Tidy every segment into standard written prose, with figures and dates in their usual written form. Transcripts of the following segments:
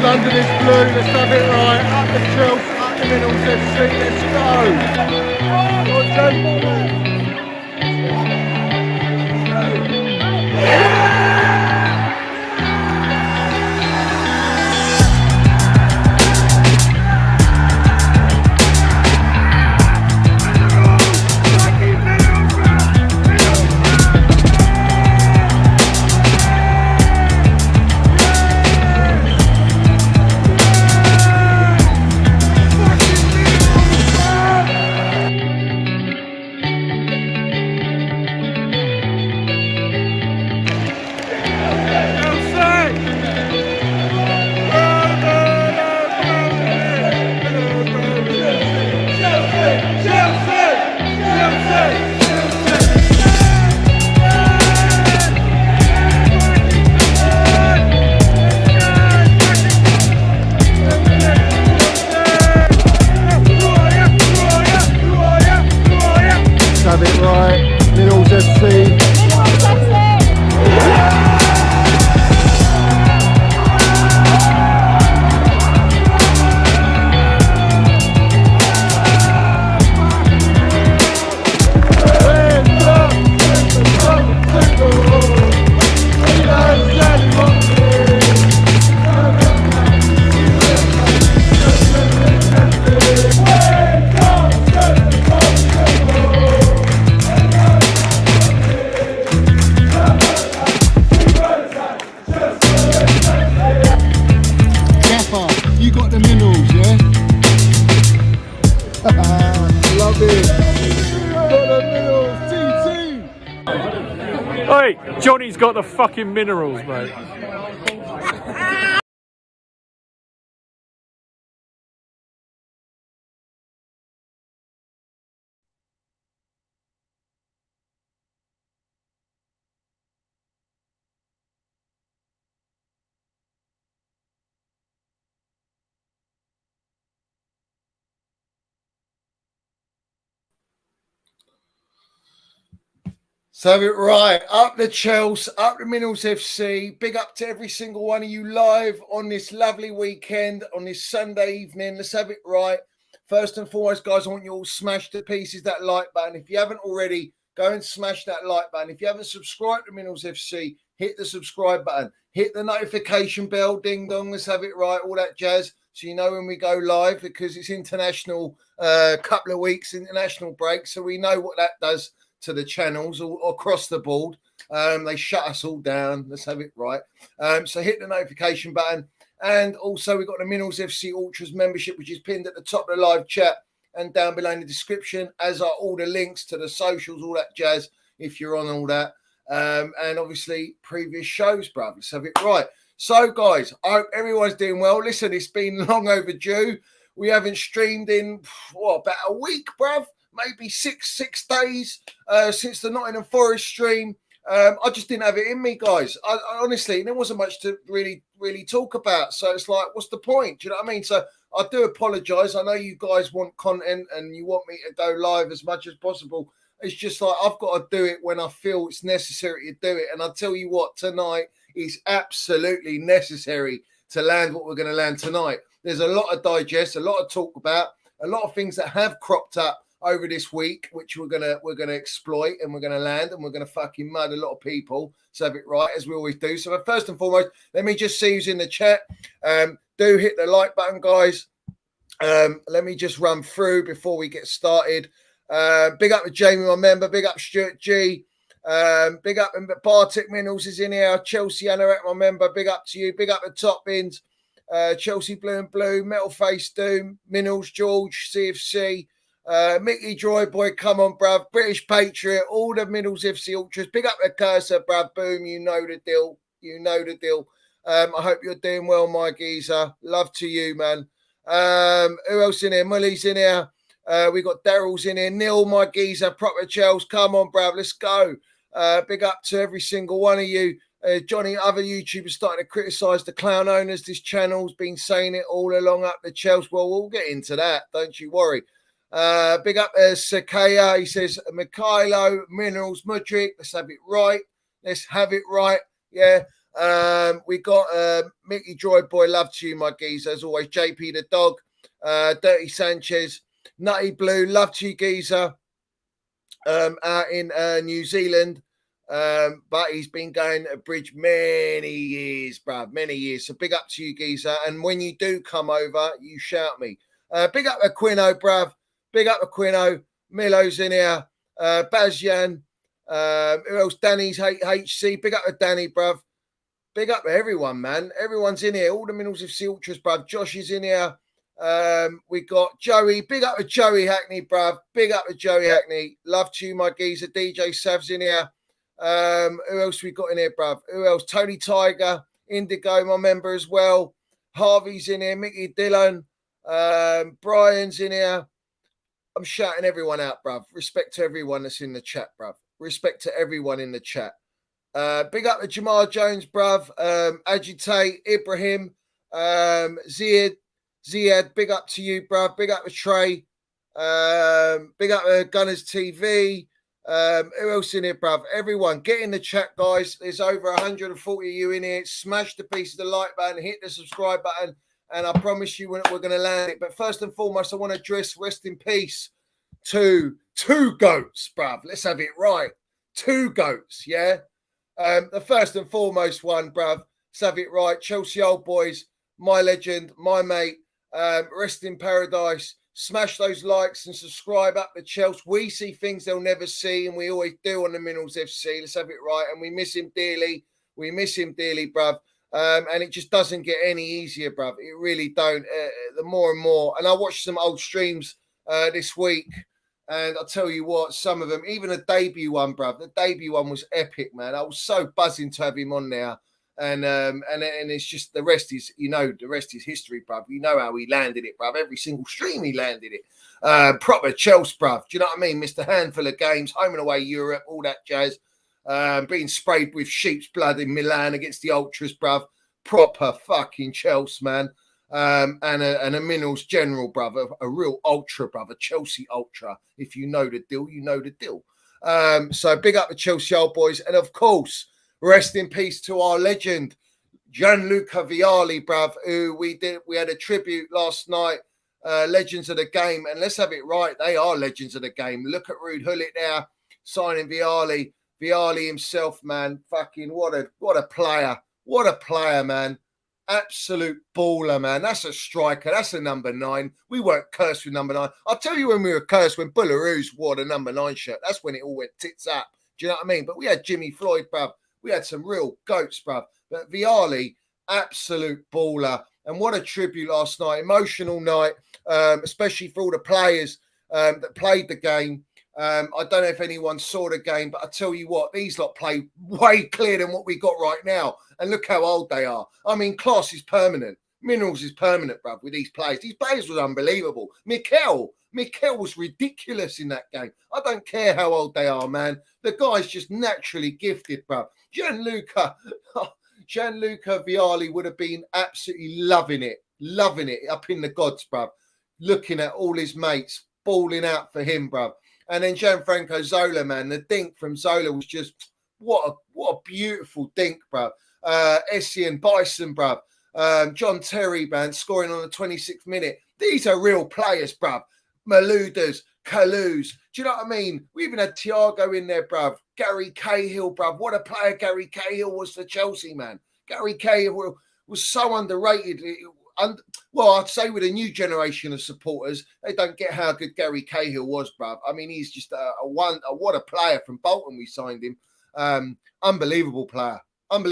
under this blue, let's have it right. Up the Chelsea, up the Minerals FC, let's go. Have it right, Minerals FC. You got the Minerals, yeah? Love it. Got the Minerals, TT. Hey, Johnny's got the fucking Minerals, mate. So have it right. Up the Chelsea, up the Minerals FC. Big up to every single one of you live on this lovely weekend, on this Sunday evening. Let's have it right. First and foremost, guys, I want you all smash to pieces that like button. If you haven't already, go and smash that like button. If you haven't subscribed to Minerals FC, hit the subscribe button. Hit the notification bell, ding dong, let's have it right, all that jazz. So you know when we go live, because it's international, couple of weeks, international break. So we know what that does to the channels all across the board. They shut us all down. Let's have it right. So hit the notification button. And also we've got the Minerals FC Ultras membership, which is pinned at the top of the live chat and down below in the description, as are all the links to the socials, all that jazz, if you're on all that. And obviously previous shows, bruv. Let's have it right. So, guys, I hope everyone's doing well. Listen, it's been long overdue. We haven't streamed in, about a week, bruv. Maybe six days since the Nottingham Forest stream. I just didn't have it in me, guys. I honestly, there wasn't much to really talk about. So it's like, what's the point? Do you know what I mean? So I do apologise. I know you guys want content and you want me to go live as much as possible. It's just like I've got to do it when I feel it's necessary to do it. And I'll tell you what, tonight is absolutely necessary to land what we're going to land tonight. There's a lot of digest, a lot of talk about, a lot of things that have cropped up over this week, which we're gonna exploit, and we're gonna land, and we're gonna fucking mud a lot of people. So have it right, as we always do. So first and foremost, let me just see who's in the chat. Do hit the like button, guys. Let me just run through before we get started. Big up to Jamie, my member. Big up Stuart G. Big up Bartek Minerals is in here. Chelsea Anorak, my member. Big up to you. Big up the top bins. Chelsea Blue and Blue. Metal Face Doom. Minerals George. CFC. Mickey Joy Boy, come on, bruv. British Patriot, all the Minerals FC Ultras. Big up the cursor, bruv. Boom, you know the deal. You know the deal. I hope you're doing well, my geezer. Love to you, man. Who else in here? Mully's in here. We got Daryl's in here. Neil, my geezer. Proper Chels. Come on, bruv. Let's go. Big up to every single one of you. Johnny, other YouTubers starting to criticise the clown owners. This channel's been saying it all along up the Chels. Well, we'll get into that. Don't you worry. Big up Sakaya. He says Mikhailo, Minerals, Mudryk. Let's have it right. Let's have it right. Yeah. We got Mickey Droid Boy, love to you, my geezer, as always. JP the dog, Dirty Sanchez, Nutty Blue, love to you, geezer, out in New Zealand. But he's been going to Bridge many years, bruv, many years. So big up to you, geezer. And when you do come over, you shout me. Big up to Quino, bruv. Big up to Quino. Milo's in here. Bazyan. Who else? Danny's HC. Big up to Danny, bruv. Big up to everyone, man. Everyone's in here. All the Minerals of Sea Ultras, bruv. Josh is in here. We got Joey. Big up to Joey Hackney, bruv. Big up to Joey Hackney. Love to you, my geezer. DJ Sav's in here. Who else we got in here, bruv? Who else? Tony Tiger, Indigo, my member as well. Harvey's in here. Mickey Dillon. Brian's in here. I'm shouting everyone out, bruv. Respect to everyone that's in the chat, bruv. Respect to everyone in the chat. Big up to Jamal Jones, bruv. Agitate, Ibrahim, Ziad, big up to you, bruv. Big up to Trey. Big up to Gunners TV. Who else in here, bruv? Everyone, get in the chat, guys. There's over 140 of you in here. Smash the piece of the like button, hit the subscribe button, and I promise you we're going to land it. But first and foremost, I want to address rest in peace to two goats, bruv. Let's have it right. Two goats, yeah? The first and foremost one, bruv. Let's have it right. Chelsea Old Boys, my legend, my mate. Rest in paradise. Smash those likes and subscribe up to Chelsea. We see things they'll never see, and we always do on the Minerals FC. Let's have it right. And we miss him dearly. We miss him dearly, bruv. And it just doesn't get any easier, bruv. It really don't. The more and more. And I watched some old streams this week, and I'll tell you what, some of them, even the debut one, bruv. The debut one was epic, man. I was so buzzing to have him on there. And it's just the rest is, the rest is history, bruv. You know how he landed it, bruv. Every single stream he landed it. Proper Chelsea, bruv. Do you know what I mean? Missed a handful of games, home and away Europe, all that jazz. Being sprayed with sheep's blood in Milan against the Ultras, bruv. Proper fucking Chelsea, man. And a Minerals general, bruv. A real Ultra, bruv. A Chelsea Ultra. If you know the deal, you know the deal. So big up the Chelsea Old Boys. And of course, rest in peace to our legend, Gianluca Vialli, bruv, who we had a tribute last night, legends of the game. And let's have it right, they are legends of the game. Look at Rude Hullet there, signing Vialli. Vialli himself, man, fucking what a player. What a player, man. Absolute baller, man. That's a striker. That's a number 9. We weren't cursed with number 9. I'll tell you when we were cursed, when Bullaroos wore the number 9 shirt. That's when it all went tits up. Do you know what I mean? But we had Jimmy Floyd, bruv. We had some real goats, bruv. But Vialli, absolute baller. And what a tribute last night. Emotional night, especially for all the players that played the game. I don't know if anyone saw the game, but I tell you what, these lot play way clearer than what we got right now. And look how old they are. I mean, class is permanent. Minerals is permanent, bruv, with these players. These players was unbelievable. Mikel was ridiculous in that game. I don't care how old they are, man. The guy's just naturally gifted, bruv. Gianluca Vialli would have been absolutely loving it up in the gods, bruv. Looking at all his mates, balling out for him, bruv. And then Gianfranco Zola, man, the dink from Zola was just, what a beautiful dink, bruv. Essien Bison, bruv. John Terry, man, scoring on the 26th minute. These are real players, bruv. Maludas, Kalous. Do you know what I mean? We even had Thiago in there, bruv. Gary Cahill, bruv. What a player Gary Cahill was for Chelsea, man. Gary Cahill was so underrated. Well, I'd say with a new generation of supporters, they don't get how good Gary Cahill was, bruv. I mean, he's just what a player from Bolton. We signed him. Unbelievable player. And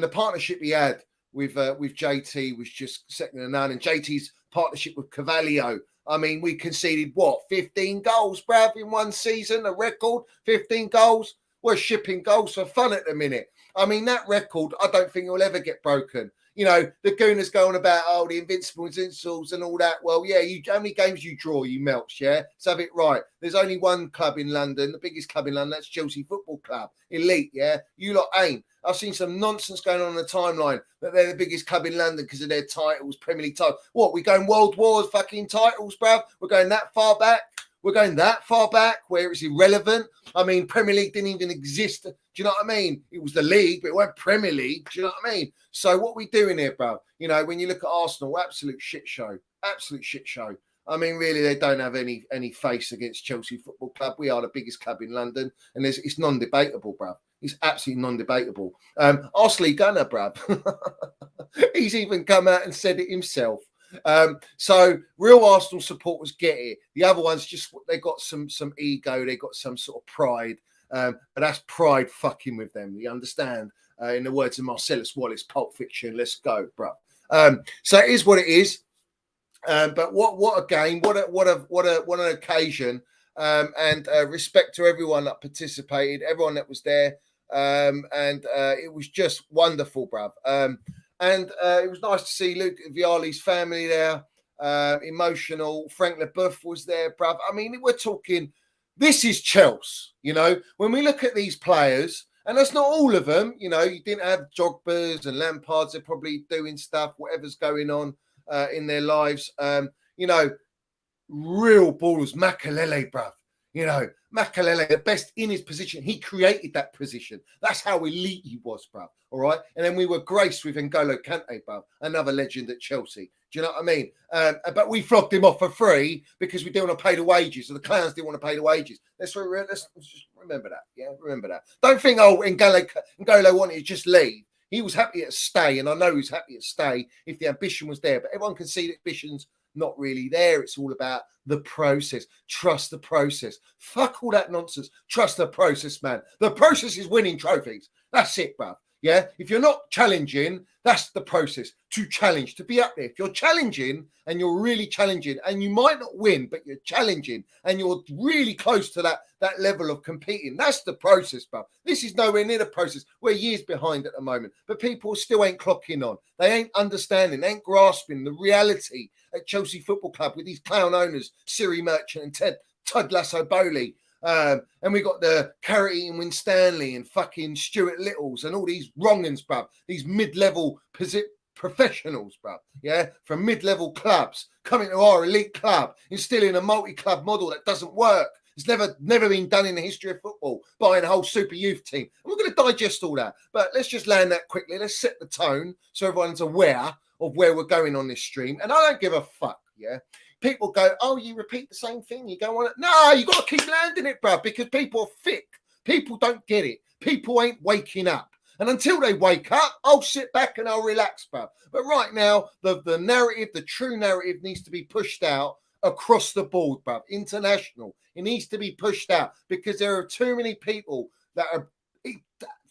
the partnership he had with JT was just second to none. And JT's partnership with Cavallo. I mean, we conceded, 15 goals, bruv, in one season, a record, 15 goals. We're shipping goals for fun at the minute. I mean, that record, I don't think it will ever get broken. You know, the Gooners going about, the invincibles and all that. Well, yeah, how many games you draw, you melts, yeah? Let's have it right. There's only one club in London, the biggest club in London, that's Chelsea Football Club. Elite, yeah? You lot ain't. I've seen some nonsense going on the timeline that they're the biggest club in London because of their titles, Premier League titles. What, we're going World Wars fucking titles, bruv? We're going that far back? We're going that far back where it's irrelevant. I mean, Premier League didn't even exist. Do Do you know what I mean? It was the league, but it weren't Premier League. Do you know what I mean? So what we doing here, bro? You know, when you look at Arsenal, absolute shit show. Absolute shit show. I mean, really, they don't have any face against Chelsea Football Club. We are the biggest club in London, and it's non-debatable, bruv. It's absolutely non-debatable. Arsenal Gunner, bruv. He's even come out and said it himself. So real Arsenal supporters get it. The other ones just they got some ego, they got some sort of pride, but that's pride fucking with them. You understand? In the words of Marcellus Wallace, Pulp Fiction. Let's go, bruv. So it is what it is. But what a game! What an occasion! And respect to everyone that participated, everyone that was there, and it was just wonderful, bruv. And it was nice to see Luke Vialli's family there. Emotional. Frank Leboeuf was there, bruv. I mean, we're talking. This is Chelsea, you know. When we look at these players, and that's not all of them, you know. You didn't have Jogbas and Lampards. They're probably doing stuff, whatever's going on. In their lives, you know, real ballers. Makelele, bruv. You know, Makelele, the best in his position. He created that position. That's how elite he was, bruv. All right. And then we were graced with N'Golo Kante, bruv, another legend at Chelsea. Do you know what I mean? But we flogged him off for free because we didn't want to pay the wages. So the clowns didn't want to pay the wages. Let's just remember that. Yeah, remember that. Don't think, oh, N'Golo wanted to just leave. He was happy to stay, and I know he was happy to stay if the ambition was there. But everyone can see the ambition's not really there. It's all about the process. Trust the process. Fuck all that nonsense. Trust the process, man. The process is winning trophies. That's it, bruv. Yeah? If you're not challenging, that's the process. To challenge, to be up there. If you're challenging and you're really challenging, and you might not win, but you're challenging and you're really close to that level of competing, that's the process, bruv. This is nowhere near the process. We're years behind at the moment, but people still ain't clocking on. They ain't understanding, they ain't grasping the reality at Chelsea Football Club with these clown owners, Siri Merchant and Ted Lasso Bowley. And we got the carrot-eating Winstanley and fucking Stuart Littles and all these wrong'uns, bruv. These mid-level professionals, bruv. Yeah, from mid-level clubs coming to our elite club, instilling a multi-club model that doesn't work. It's never been done in the history of football, buying a whole super youth team. And we're going to digest all that. But let's just land that quickly. Let's set the tone so everyone's aware of where we're going on this stream. And I don't give a fuck, yeah? People go, oh, you repeat the same thing. You go on it. No, you got to keep landing it, bruv, because people are thick. People don't get it. People ain't waking up. And until they wake up, I'll sit back and I'll relax, bruv. But right now, the narrative, the true narrative needs to be pushed out across the board, bruv. International. It needs to be pushed out because there are too many people that are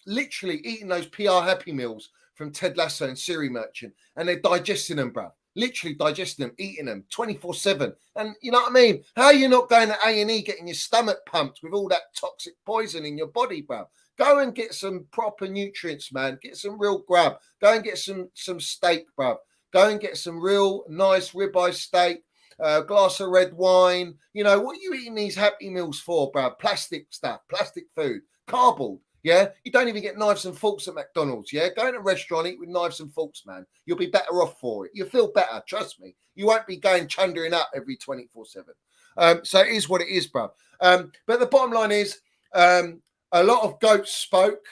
literally eating those PR Happy Meals from Ted Lasso and Siri Merchant, and they're digesting them, bruv. Literally digesting them, eating them 24/7. And you know what I mean? How are you not going to A&E getting your stomach pumped with all that toxic poison in your body, bruv? Go and get some proper nutrients, man. Get some real grub. Go and get some steak, bruv. Go and get some real nice ribeye steak, glass of red wine. You know, what are you eating these Happy Meals for, bruv? Plastic stuff, plastic food, cardboard. Yeah, you don't even get knives and forks at McDonald's. Yeah, go in a restaurant, eat with knives and forks, man. You'll be better off for it. You'll feel better, trust me. You won't be going chundering up every 24/7. So it is what it is, bro. But the bottom line is, a lot of goats spoke.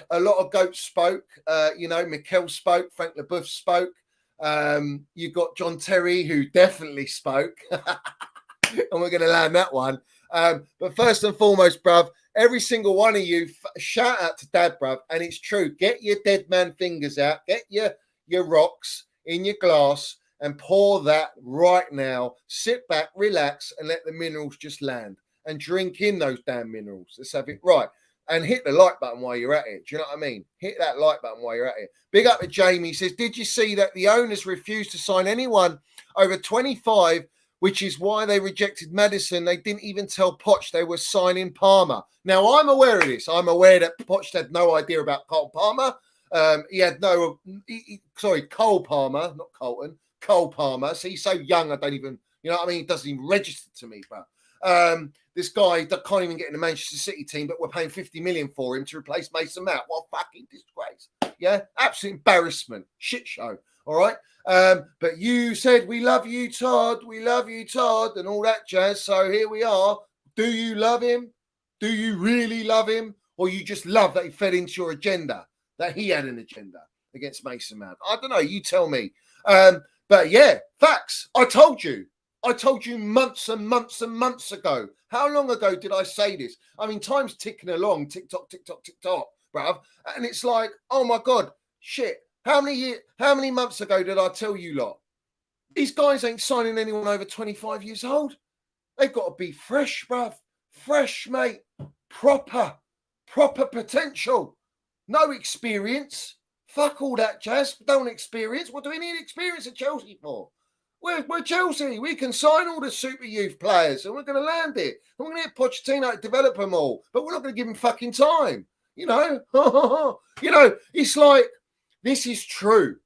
You know, Mikel spoke. Frank Leboeuf spoke. You got John Terry, who definitely spoke. And we're going to land that one. But first and foremost, bruv, every single one of you, shout out to Dad, bruv. And it's true. Get your dead man fingers out. Get your rocks in your glass and pour that right now. Sit back, relax, and let the minerals just land. And drink in those damn minerals. Let's have it right. And hit the like button while you're at it. Do you know what I mean? Hit that like button while you're at it. Big up to Jamie. He says, did you see that the owners refused to sign anyone over 25, which is why they rejected Maddison? They didn't even tell Poch they were signing Palmer. Now, I'm aware of this. I'm aware that Poch had no idea about Cole Palmer. Cole Palmer, not Colton. Cole Palmer. So he's so young, I don't even, you know what I mean? It doesn't even register to me, bro. This guy that can't even get in the Manchester City team, but we're paying 50 million for him to replace Mason Mount. What a fucking disgrace. Yeah, absolute embarrassment. Shit show. All right. But you said, we love you, Todd. We love you, Todd, and all that jazz. So here we are. Do you love him? Do you really love him? or you just love that he fed into your agenda, that he had an agenda against Mason Mount? I don't know. You tell me. But yeah, facts. I told you months and months and months ago. How long ago did I say this? I mean, time's ticking along, tick tock, bruv. And it's like, oh my God, shit. How many months ago did I tell you lot? These guys ain't signing anyone over 25 years old. They've got to be fresh, bruv. Fresh, mate. Proper potential. No experience. Fuck all that jazz. Don't experience. What do we need experience at Chelsea for? We're Chelsea. We can sign all the super youth players and we're going to land it. And we're going to get Pochettino to develop them all. But we're not going to give him fucking time. You know? It's like, this is true.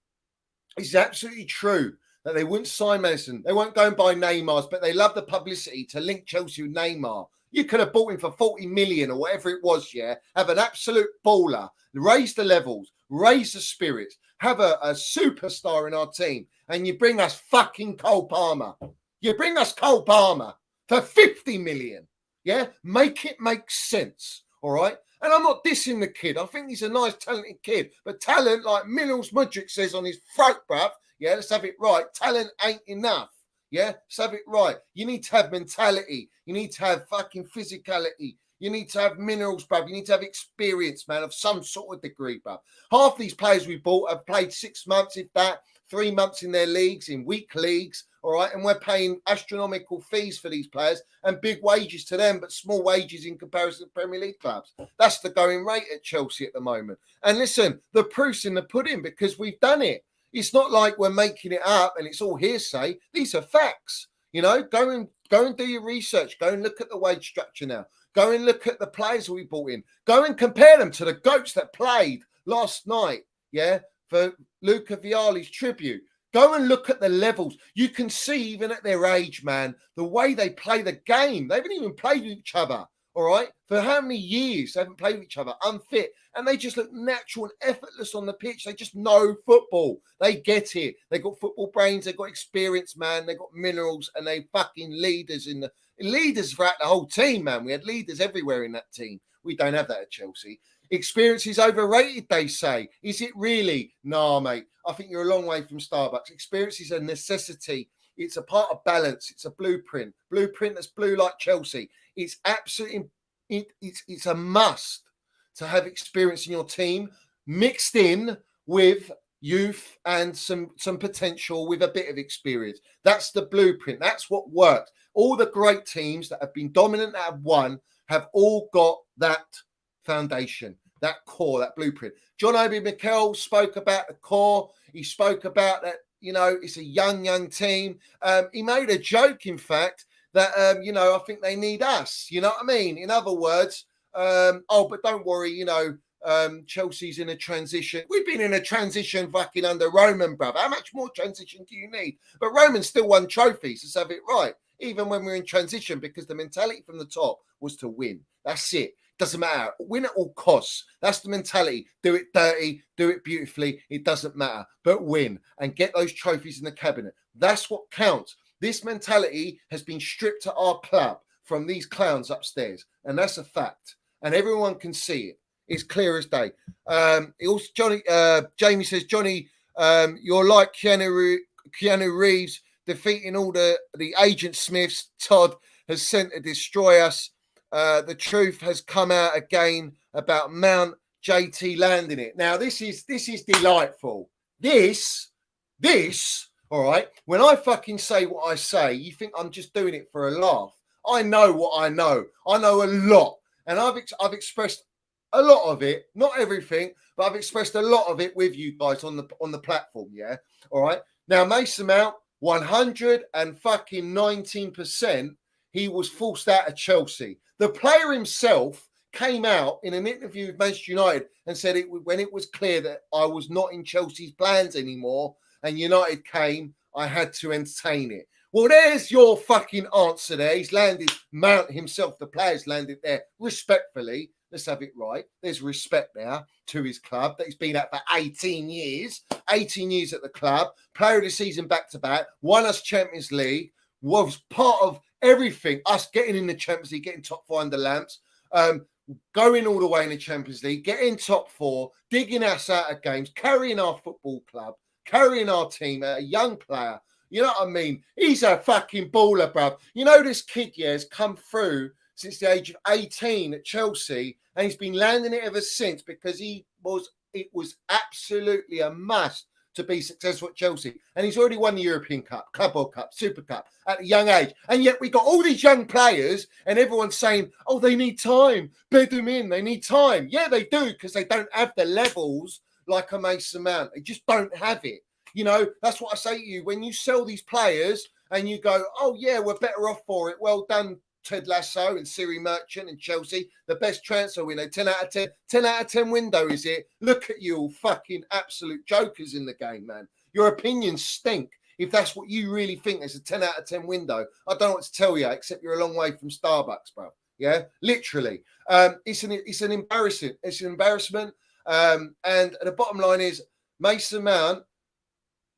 It's absolutely true that they wouldn't sign Madison. They won't go and buy Neymar's, but they love the publicity to link Chelsea with Neymar. You could have bought him for 40 million or whatever it was, yeah? Have an absolute baller, raise the levels, raise the spirits, have a superstar in our team, and you bring us fucking Cole Palmer. You bring us Cole Palmer for 50 million, yeah? Make it make sense, all right? And I'm not dissing the kid. I think he's a nice, talented kid. But talent, like Mudryk says on his throat, bruv, yeah, let's have it right. Talent ain't enough. Yeah, let's have it right. You need to have mentality. You need to have fucking physicality. You need to have minerals, bruv. You need to have experience, man, of some sort of degree, bruv. Half these players we bought have played 6 months, if that, 3 months in their leagues, in weak leagues, all right? And we're paying astronomical fees for these players and big wages to them, but small wages in comparison to Premier League clubs. That's the going rate at Chelsea at the moment. And listen, the proof's in the pudding because we've done it. It's not like we're making it up and it's all hearsay. These are facts. You know, go and do your research. Go and look at the wage structure now. Go and look at the players we brought in. Go and compare them to the goats that played last night, yeah, for Luca Vialli's tribute. Go and look at the levels. You can see, even at their age, man, the way they play the game. They haven't even played with each other, all right? For how many years they haven't played with each other, unfit. And they just look natural and effortless on the pitch. They just know football. They get it. They got football brains. They got experience, man. They got minerals, and they fucking leaders throughout the whole team, man. We had leaders everywhere in that team. We don't have that at Chelsea. Experience is overrated, they say. Is it really? Nah, mate. I think you're a long way from Starbucks. Experience is a necessity. It's a part of balance. It's a blueprint. Blueprint that's blue like Chelsea. It's absolutely, it's a must to have experience in your team mixed in with youth and some potential with a bit of experience. That's the blueprint. That's what works. All the great teams that have been dominant, that have won, have all got that foundation, that core, that blueprint. John Obi Mikel spoke about the core. He spoke about that, you know, it's a young team. He made a joke, in fact, that, I think they need us. You know what I mean? In other words, but don't worry, Chelsea's in a transition. We've been in a transition fucking under Roman, brother. How much more transition do you need? But Roman still won trophies. Let's have it right. Even when we're in transition, because the mentality from the top was to win. That's it. Doesn't matter. Win at all costs. That's the mentality. Do it dirty, do it beautifully. It doesn't matter. But win and get those trophies in the cabinet. That's what counts. This mentality has been stripped to our club from these clowns upstairs. And that's a fact. And everyone can see it. It's clear as day. Jamie says, Johnny, you're like Keanu Reeves defeating all the agent Smiths Todd has sent to destroy us. The truth has come out again about Mount JT landing it. Now, this is delightful. This, all right, when I fucking say what I say, you think I'm just doing it for a laugh. I know what I know. I know a lot. And I've expressed a lot of it, not everything, but I've expressed a lot of it with you guys on the platform, yeah? All right. Now, Mason Mount, 119%, he was forced out of Chelsea. The player himself came out in an interview with Manchester United and said when it was clear that I was not in Chelsea's plans anymore and United came, I had to entertain it. Well, there's your fucking answer there. He's landed, Mount himself, the player's landed there respectfully. Let's have it right. There's respect there to his club that he's been at for 18 years. 18 years at the club. Player of the season back-to-back. Won us Champions League. Was part of everything. Us getting in the Champions League, getting top 4 under lamps. going all the way in the Champions League, getting top four, digging us out of games, carrying our football club, carrying our team, a young player. You know what I mean? He's a fucking baller, bruv. You know, this kid, yeah, has come through since the age of 18 at Chelsea, and he's been landing it ever since because it was absolutely a must to be successful at Chelsea. And he's already won the European Cup, Club World Cup, Super Cup at a young age. And yet we got all these young players and everyone's saying, oh, they need time. Bed them in. They need time. Yeah, they do, because they don't have the levels like a Mason Mount. They just don't have it. You know, that's what I say to you. When you sell these players and you go, oh, yeah, we're better off for it. Well done, Ted Lasso and Siri Merchant and Chelsea, the best transfer window, 10 out of 10. 10 out of 10 window, is it? Look at you all fucking absolute jokers in the game, man. Your opinions stink. If that's what you really think is a 10 out of 10 window, I don't know what to tell you, except you're a long way from Starbucks, bro. Yeah, literally. It's an embarrassment. It's an embarrassment. And the bottom line is Mason Mount,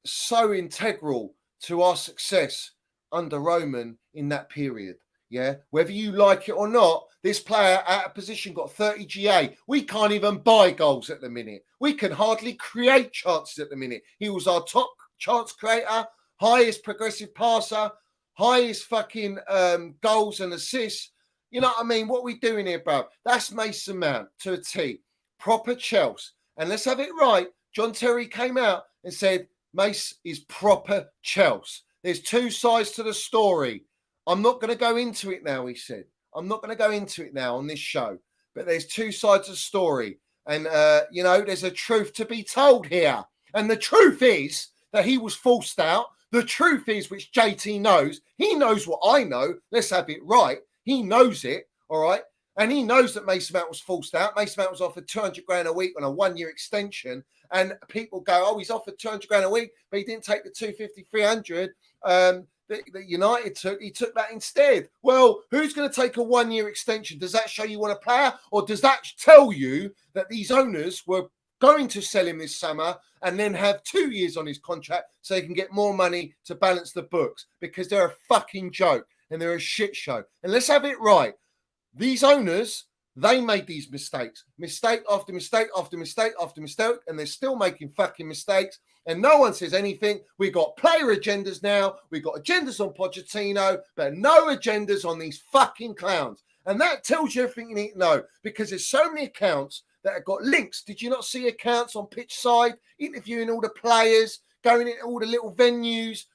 so integral to our success under Roman in that period. Yeah, whether you like it or not, this player out of position got 30 GA. We can't even buy goals at the minute. We can hardly create chances at the minute. He was our top chance creator, highest progressive passer, highest fucking goals and assists. You know what I mean? What are we doing here, bro? That's Mason Mount to a T. Proper Chelsea. And let's have it right. John Terry came out and said, Mace is proper Chelsea. There's two sides to the story. I'm not going to go into it now, he said. I'm not going to go into it now on this show. But there's two sides of the story. And, you know, there's a truth to be told here. And the truth is that he was forced out. The truth is, which JT knows, he knows what I know. Let's have it right. He knows it, all right? And he knows that Mason Mount was forced out. Mason Mount was offered 200 grand a week on a 1-year extension. And people go, oh, he's offered 200 grand a week, but he didn't take the 250, 300 that United took. He took that instead. Well, who's going to take a 1-year extension? Does that show you want a player? Or does that tell you that these owners were going to sell him this summer and then have 2 years on his contract so they can get more money to balance the books? Because they're a fucking joke and they're a shit show. And let's have it right. These owners, they made these mistakes. Mistake after mistake after mistake after mistake. And they're still making fucking mistakes. And no one says anything. We've got player agendas now. We've got agendas on Pochettino, but no agendas on these fucking clowns. And that tells you everything you need to know, because there's so many accounts that have got links. Did you not see accounts on pitch side, interviewing all the players, going into all the little venues?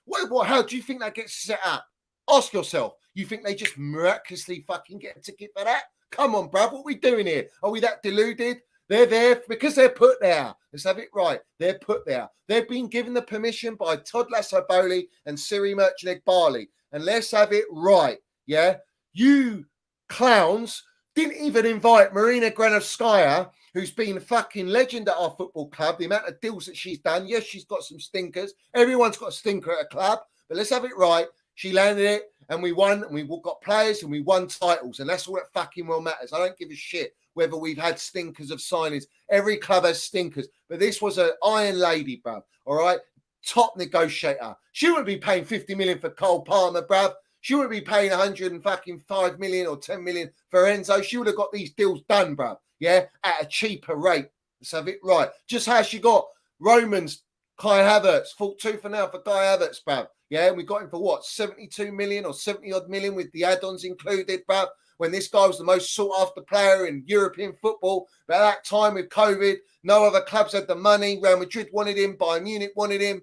How do you think that gets set up? Ask yourself. You think they just miraculously fucking get a ticket for that? Come on, bruv. What are we doing here? Are we that deluded? They're there because they're put there. Let's have it right. They're put there. They've been given the permission by Todd Lasso-Bowley and Siri Merchant-Barley. And let's have it right. Yeah? You clowns didn't even invite Marina Granovskaya, who's been a fucking legend at our football club. The amount of deals that she's done. Yes, she's got some stinkers. Everyone's got a stinker at a club. But let's have it right. She landed it. And we won, and we've got players, and we won titles, and that's all that fucking well matters. I don't give a shit whether we've had stinkers of signings. Every club has stinkers, but this was an iron lady, bruv. All right, top negotiator. She wouldn't be paying 50 million for Cole Palmer, bruv. She wouldn't be paying 105 million or 10 million for Enzo. She would have got these deals done, bruv. Yeah, at a cheaper rate. Let's have it right. Just how she got Romans, Kai Havertz, fought tooth and nail for Kai Havertz, bruv. Yeah, we got him for what, 72 million or 70 odd million with the add-ons included, bruv, when this guy was the most sought after player in European football. But at that time with COVID, no other clubs had the money. Real Madrid wanted him, Bayern Munich wanted him,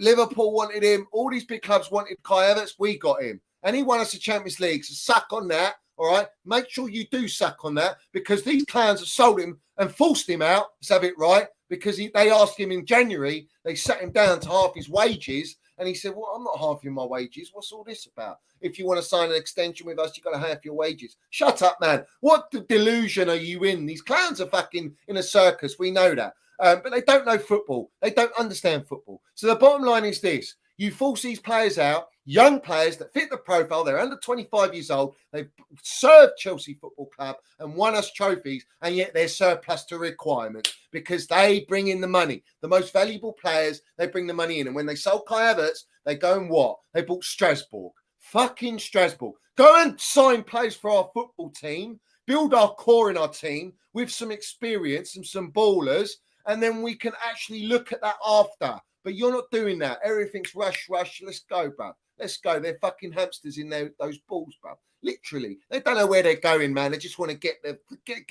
Liverpool wanted him. All these big clubs wanted Kai Havertz. We got him. And he won us the Champions League. So suck on that, all right? Make sure you do suck on that, because these clowns have sold him and forced him out. Let's have it right. Because they asked him in January, they sat him down to half his wages, and he said, well, I'm not halving my wages. What's all this about? If you want to sign an extension with us, you've got to half your wages. Shut up, man. What delusion are you in? These clowns are fucking in a circus. We know that. But they don't know football. They don't understand football. So the bottom line is this. You force these players out, young players that fit the profile. They're under 25 years old. They've served Chelsea Football Club and won us trophies, and yet they're surplus to requirements because they bring in the money. The most valuable players, they bring the money in. And when they sold Kai Havertz, they go and what? They bought Strasbourg. Fucking Strasbourg. Go and sign players for our football team. build our core in our team with some experience and some ballers, and then we can actually look at that after. But you're not doing that. Everything's rush. Let's go, bruv. Let's go. They're fucking hamsters in those balls, bruv. Literally. They don't know where they're going, man. They just want to get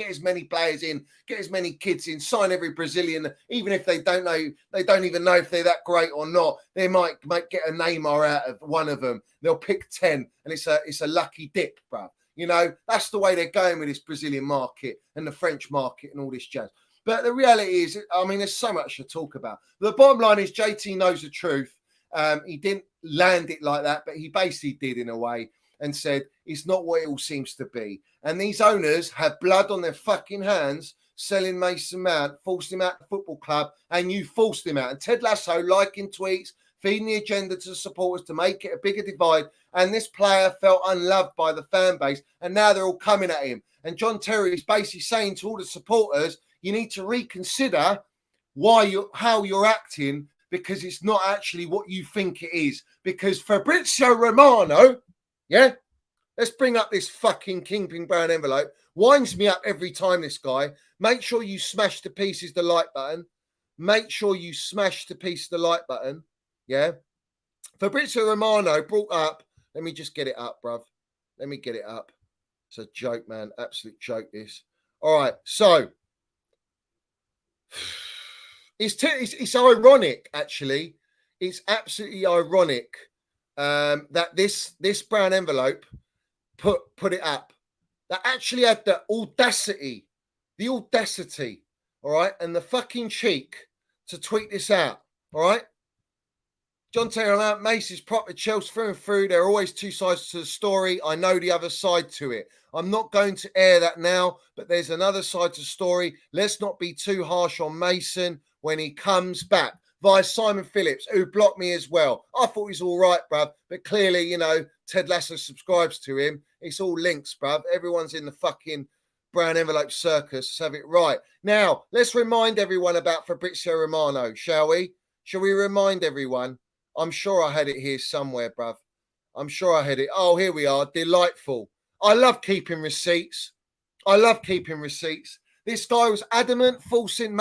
as many players in, get as many kids in, sign every Brazilian, even if they don't know, they don't even know if they're that great or not. They might get a Neymar out of one of them. They'll pick 10, and it's a lucky dip, bruv. You know, that's the way they're going with this Brazilian market and the French market and all this jazz. But the reality is, I mean, there's so much to talk about. The bottom line is JT knows the truth. He didn't land it like that, but he basically did in a way and said it's not what it all seems to be. And these owners have blood on their fucking hands selling Mason Mount, forced him out of the football club, and you forced him out. And Ted Lasso liking tweets, feeding the agenda to the supporters to make it a bigger divide. And this player felt unloved by the fan base, and now they're all coming at him. And John Terry is basically saying to all the supporters, you need to reconsider how you're acting, because it's not actually what you think it is. Because Fabrizio Romano, yeah, let's bring up this fucking Kingpin brown envelope, winds me up every time, this guy. Make sure you smash to pieces the like button. Make sure you smash to pieces the like button, yeah. Fabrizio Romano brought up, let me just get it up, bruv. Let me get it up. It's a joke, man. Absolute joke, this. All right, so it's ironic, actually. It's absolutely ironic that this brown envelope put it up. That actually had the audacity, all right, and the fucking cheek to tweet this out, all right. John Taylor, Macy's proper Chelsea through and through. There are always two sides to the story. I know the other side to it. I'm not going to air that now, but there's another side to the story. Let's not be too harsh on Mason when he comes back. Via Simon Phillips, who blocked me as well. I thought he was all right, bruv, but clearly, you know, Ted Lasso subscribes to him. It's all links, bruv. Everyone's in the fucking brown envelope circus. Let's have it right. Now, let's remind everyone about Fabrizio Romano, shall we? Shall we remind everyone? I'm sure I had it here somewhere, bruv. I'm sure I had it. Oh, here we are. Delightful. I love keeping receipts. This guy was adamant, forcing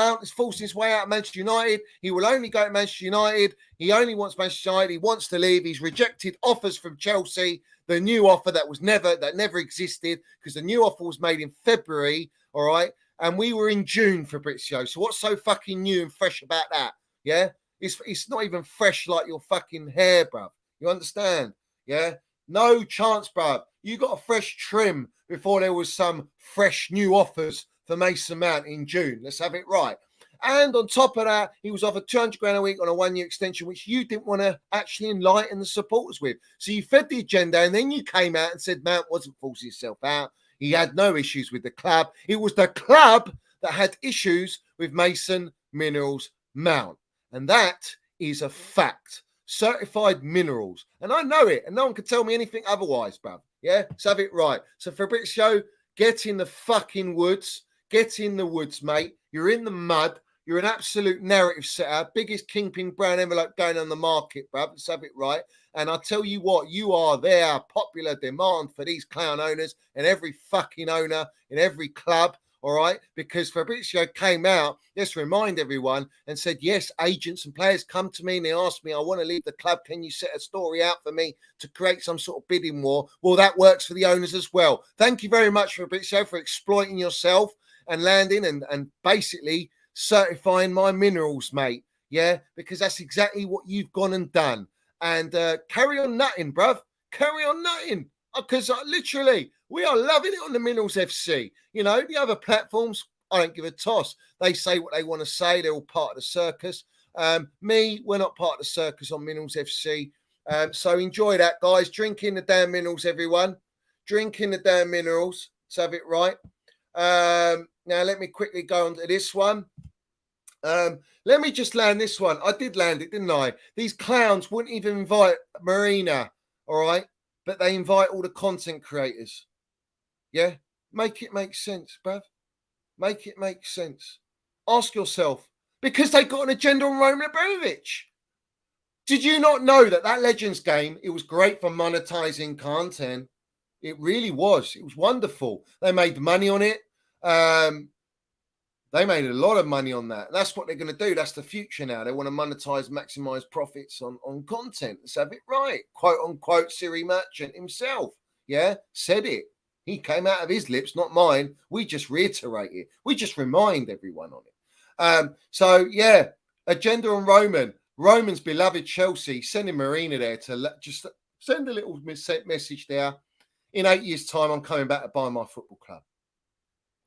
his way out of Manchester United. He will only go to Manchester United. He only wants Manchester United. He wants to leave. He's rejected offers from Chelsea. The new offer that never existed, because the new offer was made in February, all right? And we were in June, Fabrizio. So what's so fucking new and fresh about that? Yeah? It's not even fresh like your fucking hair, bruv. You understand? Yeah? No chance, bruv. You got a fresh trim before there was some fresh new offers for Mason Mount in June. Let's have it right. And on top of that, he was offered 200 grand a week on a 1-year extension, which you didn't want to actually enlighten the supporters with. So you fed the agenda, and then you came out and said Mount wasn't forcing himself out. He had no issues with the club. It was the club that had issues with Mason Minerals Mount. And that is a fact. Certified minerals. And I know it. And no one can tell me anything otherwise, bruv. Yeah? Let's have it right. So Fabrizio, get in the fucking woods. Get in the woods, mate. You're in the mud. You're an absolute narrative setter. Biggest Kingpin brown envelope going on the market, bruv. Let's have it right. And I'll tell you what, you are their popular demand for these clown owners and every fucking owner in every club. All right, because Fabrizio came out, let's remind everyone, and said, yes, agents and players come to me and they ask me, I want to leave the club. Can you set a story out for me to create some sort of bidding war? Well, that works for the owners as well. Thank you very much, Fabrizio, for exploiting yourself and landing and basically certifying my minerals, mate. Yeah, because that's exactly what you've gone and done. And carry on nutting, bruv. Carry on nutting. Because literally, we are loving it on the Minerals FC. You know, the other platforms, I don't give a toss. They say what they want to say. They're all part of the circus. We're not part of the circus on Minerals FC. So enjoy that, guys. Drinking the damn minerals, everyone. Drinking the damn minerals. Let's have it right. Now, let me quickly go on to this one. Let me just land this one. I did land it, didn't I? These clowns wouldn't even invite Marina, all right? But they invite all the content creators. Yeah? Make it make sense, bruv. Make it make sense. Ask yourself, because they got an agenda on Roman Abramovich. Did you not know that Legends game, it was great for monetizing content? It really was. It was wonderful. They made money on it. They made a lot of money on that. That's what they're going to do. That's the future now. They want to monetize, maximize profits on content. Let's have it right. Quote unquote, Siri Merchant himself, said it. He came out of his lips, not mine. We just reiterate it. We just remind everyone on it. Agenda on Roman. Roman's beloved Chelsea, sending Marina there to just send a little message there. In 8 years' time, I'm coming back to buy my football club.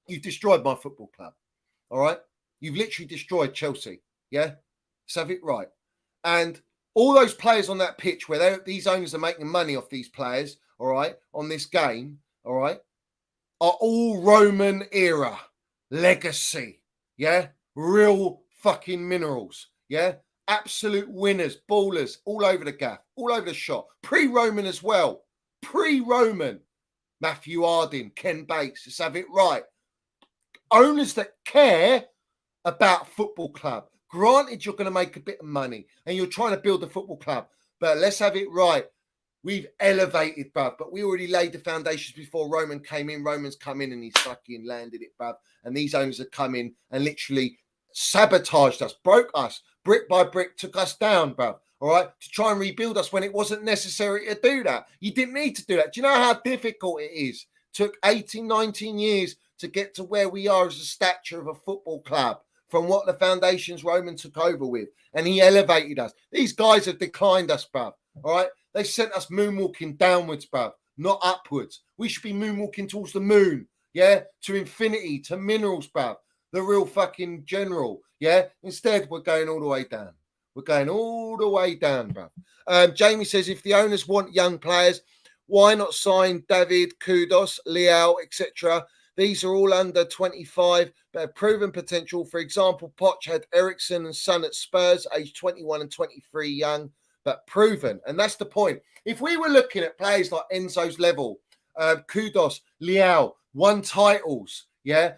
You've destroyed my football club. All right? You've literally destroyed Chelsea. Yeah? Let's have it right. And all those players on that pitch where these owners are making money off these players, all right, on this game, all right, are all Roman era legacy. Yeah? Real fucking minerals. Yeah? Absolute winners, ballers, all over the gaff, all over the shop. Pre-Roman as well. Pre-Roman. Matthew Harding, Ken Bates. Let's have it right. Owners that care about football club. Granted, you're going to make a bit of money and you're trying to build a football club, but let's have it right. We've elevated, bruv, but we already laid the foundations before Roman came in. Roman's come in and he's fucking landed it, bruv. And these owners have come in and literally sabotaged us, broke us, brick by brick, took us down, bruv. All right, to try and rebuild us when it wasn't necessary to do that. You didn't need to do that. Do you know how difficult it is? Took 18, 19 years to get to where we are as a stature of a football club from what the foundations Roman took over with. And he elevated us. These guys have declined us, bruv. All right, they sent us moonwalking downwards, bruv, not upwards. We should be moonwalking towards the moon, to infinity, to minerals, bruv. The real fucking general, Instead, we're going all the way down. We're going all the way down, bruv. Jamie says, if the owners want young players, why not sign David, Kudos, Leao, etc.? These are all under 25, but have proven potential. For example, Poch had Ericsson and Son at Spurs, aged 21 and 23, young, but proven. And that's the point. If we were looking at players like Enzo's level, Kudos, Leao, won titles,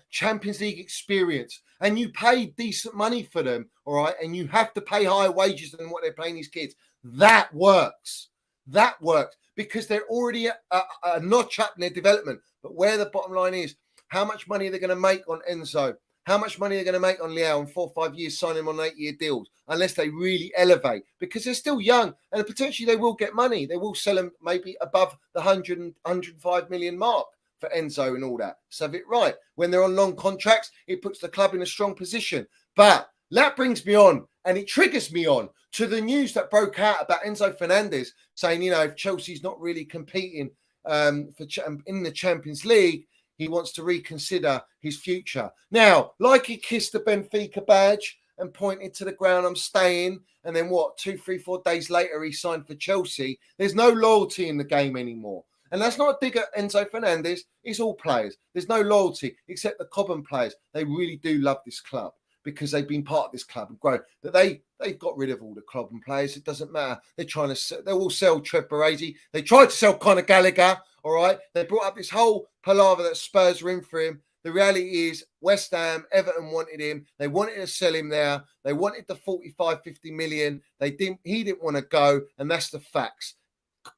Champions League experience, and you pay decent money for them, all right, and you have to pay higher wages than what they're paying these kids, that works. That works because they're already a notch up in their development. But where the bottom line is, how much money are they going to make on Enzo? How much money are they going to make on Leao in 4 or 5 years, signing them on 8-year deals, unless they really elevate? Because they're still young and potentially they will get money. They will sell them maybe above the 100, 105 million mark for Enzo and all that. So have it right. When they're on long contracts, it puts the club in a strong position. But that brings me on, and it triggers me on to the news that broke out about Enzo Fernandez saying, if Chelsea's not really competing in the Champions League, he wants to reconsider his future. Now, like he kissed the Benfica badge and pointed to the ground, I'm staying. And then 2, 3, 4 days later, he signed for Chelsea. There's no loyalty in the game anymore. And that's not a dig at Enzo Fernandez. It's all players. There's no loyalty except the Cobham players. They really do love this club because they've been part of this club and grown. But they've got rid of all the Cobham players. It doesn't matter. They're trying to. They will sell Trev Baresi. They tried to sell Conor Gallagher. All right. They brought up this whole palaver that Spurs were in for him. The reality is West Ham, Everton wanted him. They wanted to sell him there. They wanted the 45, 50 million. He didn't want to go. And that's the facts.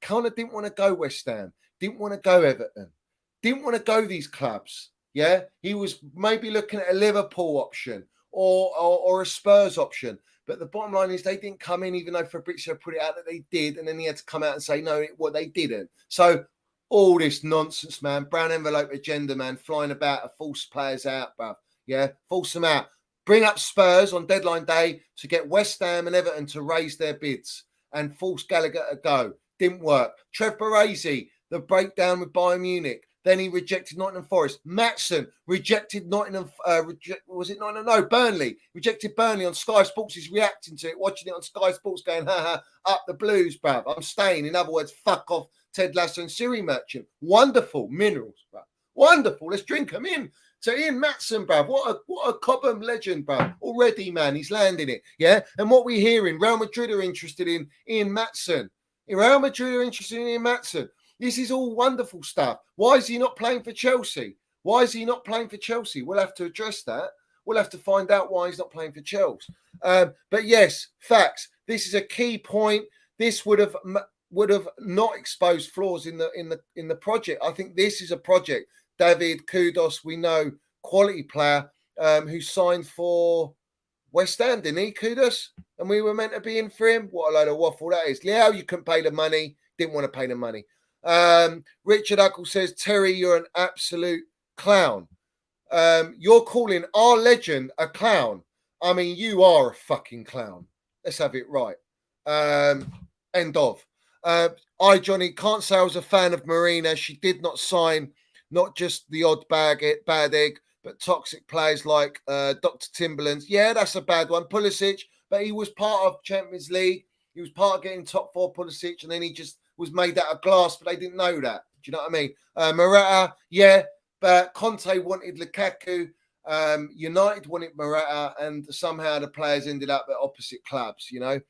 Conor didn't want to go West Ham. Didn't want to go Everton. Didn't want to go these clubs. Yeah. He was maybe looking at a Liverpool option or a Spurs option. But the bottom line is they didn't come in, even though Fabrizio put it out that they did. And then he had to come out and say, no, they didn't. So all this nonsense, man. Brown envelope agenda, man. Flying about to force players out, bruv. Yeah, force them out. Bring up Spurs on deadline day to get West Ham and Everton to raise their bids and force Gallagher to go. Didn't work. Trev Baresi, the breakdown with Bayern Munich. Then he rejected Nottingham Forest. Maatson rejected Nottingham. Was it Nottingham? No, Burnley. Rejected Burnley on Sky Sports. He's reacting to it, watching it on Sky Sports, going, ha, up the Blues, bruv. I'm staying. In other words, fuck off Ted Lasso and Siri Merchant. Wonderful minerals, bruv. Wonderful. Let's drink them in. So Ian Maatson, bruv. What a Cobham legend, bruv. Already, man, he's landing it. Yeah. And what we're hearing, Real Madrid are interested in Ian Maatson. Real Madrid are interested in Ian Maatson. This is all wonderful stuff. Why is he not playing for Chelsea? Why is he not playing for Chelsea? We'll have to address that. We'll have to find out why he's not playing for Chelsea. But yes, facts. This is a key point. This would have would have not exposed flaws in the project. I think this is a project. David Kudos, we know, quality player who signed for West Ham, didn't he? Kudos, and we were meant to be in for him. What a load of waffle that is. Leo, you couldn't pay the money. Didn't want to pay the money. Richard Uckle says, Terry, you're an absolute clown. You're calling our legend a clown. I mean, you are a fucking clown. Let's have it right. End of. Johnny, can't say I was a fan of Marina. She did not sign not just the odd bad egg, but toxic players like Dr. Timberlands. Yeah, that's a bad one. Pulisic, but he was part of Champions League. He was part of getting top four, Pulisic, and then he just was made out of glass, but they didn't know that. Do you know what I mean? Morata, yeah, but Conte wanted Lukaku. United wanted Morata, and somehow the players ended up at opposite clubs, you know.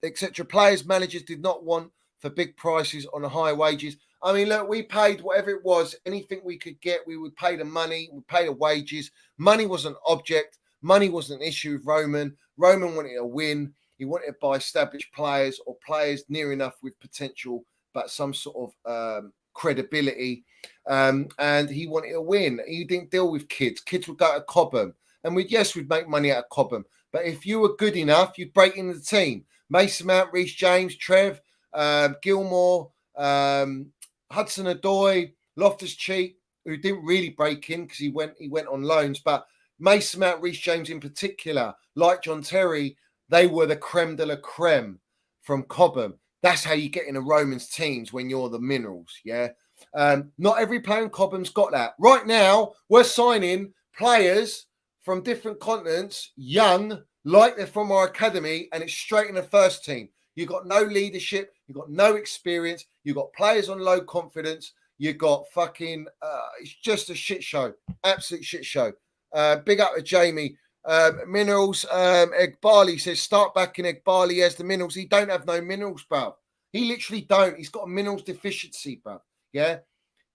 Etc. Players, managers did not want for big prices on high wages. I mean, look, we paid whatever it was, anything we could get, we would pay the money, we pay the wages. Money was an object. Money was an issue with Roman. Roman wanted to win. He wanted to buy established players or players near enough with potential, but some sort of credibility. And he wanted to win. He didn't deal with kids. Kids would go to Cobham. And we'd make money out of Cobham. But if you were good enough, you'd break into the team. Mason Mount, Reece James, Trev, Gilmore, Hudson-Odoi, Loftus-Cheek, who didn't really break in because he went on loans. But Mason Mount, Reece James in particular, like John Terry, they were the creme de la creme from Cobham. That's how you get in a Romans teams when you're the minerals, yeah? Not every player in Cobham's got that. Right now, we're signing players from different continents, young, like they're from our academy, and it's straight in the first team. You've got no leadership. You've got no experience. You've got players on low confidence. You've got fucking, it's just a shit show. Absolute shit show. Big up to Jamie. Minerals, Egbali says, start back in Egbali. He has the minerals. He don't have no minerals, bro. He literally don't. He's got a minerals deficiency, bro. Yeah?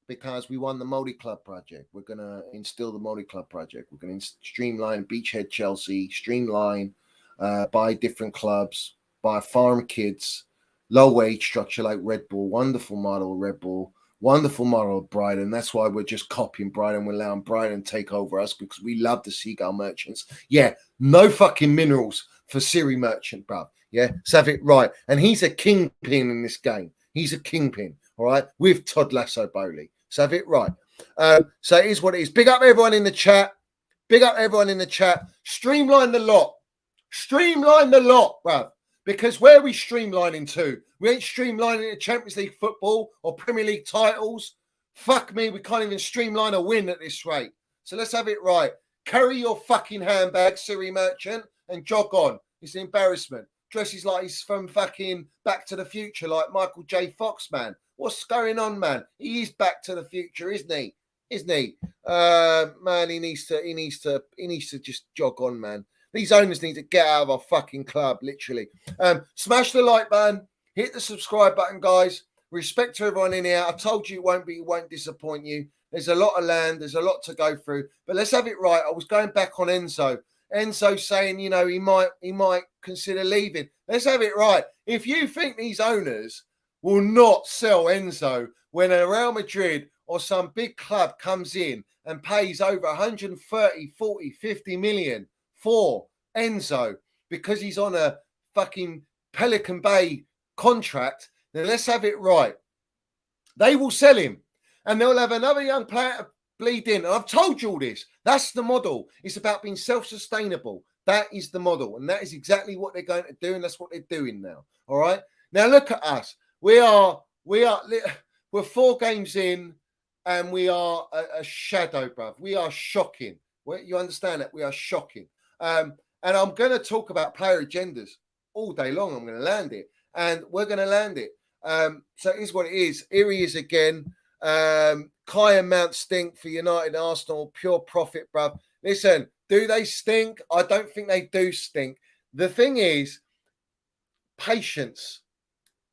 Because we won the Multi Club project. We're going to instill the Multi Club project. We're going to streamline Beachhead Chelsea, streamline, buy different clubs, buy farm kids, low wage structure like Red Bull, wonderful model Red Bull, wonderful model of Brighton. That's why we're just copying Brighton. We're allowing Brighton to take over us because we love the Seagull Merchants. Yeah, no fucking minerals for Siri Merchant, bruv. Yeah, let's have it right. And he's a kingpin in this game. He's a kingpin, all right, with Todd Lasso Bowley. So have it right. So it is what it is. Big up everyone in the chat. Big up everyone in the chat. Streamline the lot. Streamline the lot, bruv. Because where are we streamlining to? We ain't streamlining to Champions League football or Premier League titles. Fuck me, we can't even streamline a win at this rate. So let's have it right. Carry your fucking handbag, Siri Merchant, and jog on. It's an embarrassment. Dresses like he's from fucking Back to the Future, like Michael J. Fox, man. What's going on, man? He is Back to the Future, isn't he? Isn't he? Man, he needs to just jog on, man. These owners need to get out of our fucking club, literally. Smash the like button, hit the subscribe button, guys. Respect to everyone in here. I told you it won't disappoint you. There's a lot of land, there's a lot to go through. But let's have it right. I was going back on Enzo. Enzo saying, you know, he might consider leaving. Let's have it right. If you think these owners will not sell Enzo when a Real Madrid or some big club comes in and pays over 130, 40, 50 million for Enzo because he's on a fucking Pelican Bay contract, then let's have it right. They will sell him and they'll have another young player bleed in. And I've told you all this. That's the model. It's about being self-sustainable. That is the model. And that is exactly what they're going to do. And that's what they're doing now. All right. Now look at us. We're 4 games in and we are a shadow, bruv. We are shocking. You understand that? We are shocking. And I'm going to talk about player agendas all day long. I'm going to land it. And we're going to land it. So it is what it is. Here he is again. Kai and Mount stink for United and Arsenal. Pure profit, bruv. Listen, do they stink? I don't think they do stink. The thing is, patience.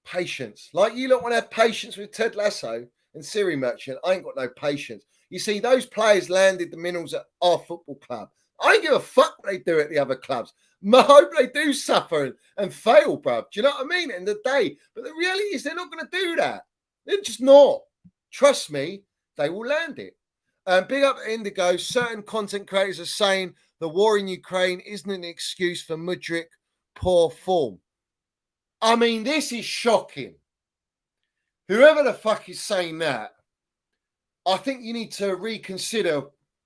Patience. Like you don't want to have patience with Ted Lasso and Siri Merchant. I ain't got no patience. You see, those players landed the minerals at our football club. I don't give a fuck what they do at the other clubs. I hope they do suffer and fail, bruv. Do you know what I mean? In the day. But the reality is they're not going to do that. They're just not. Trust me, they will land it. Big up Indigo. Certain content creators are saying the war in Ukraine isn't an excuse for Mudryk poor form. I mean, this is shocking. Whoever the fuck is saying that, I think you need to reconsider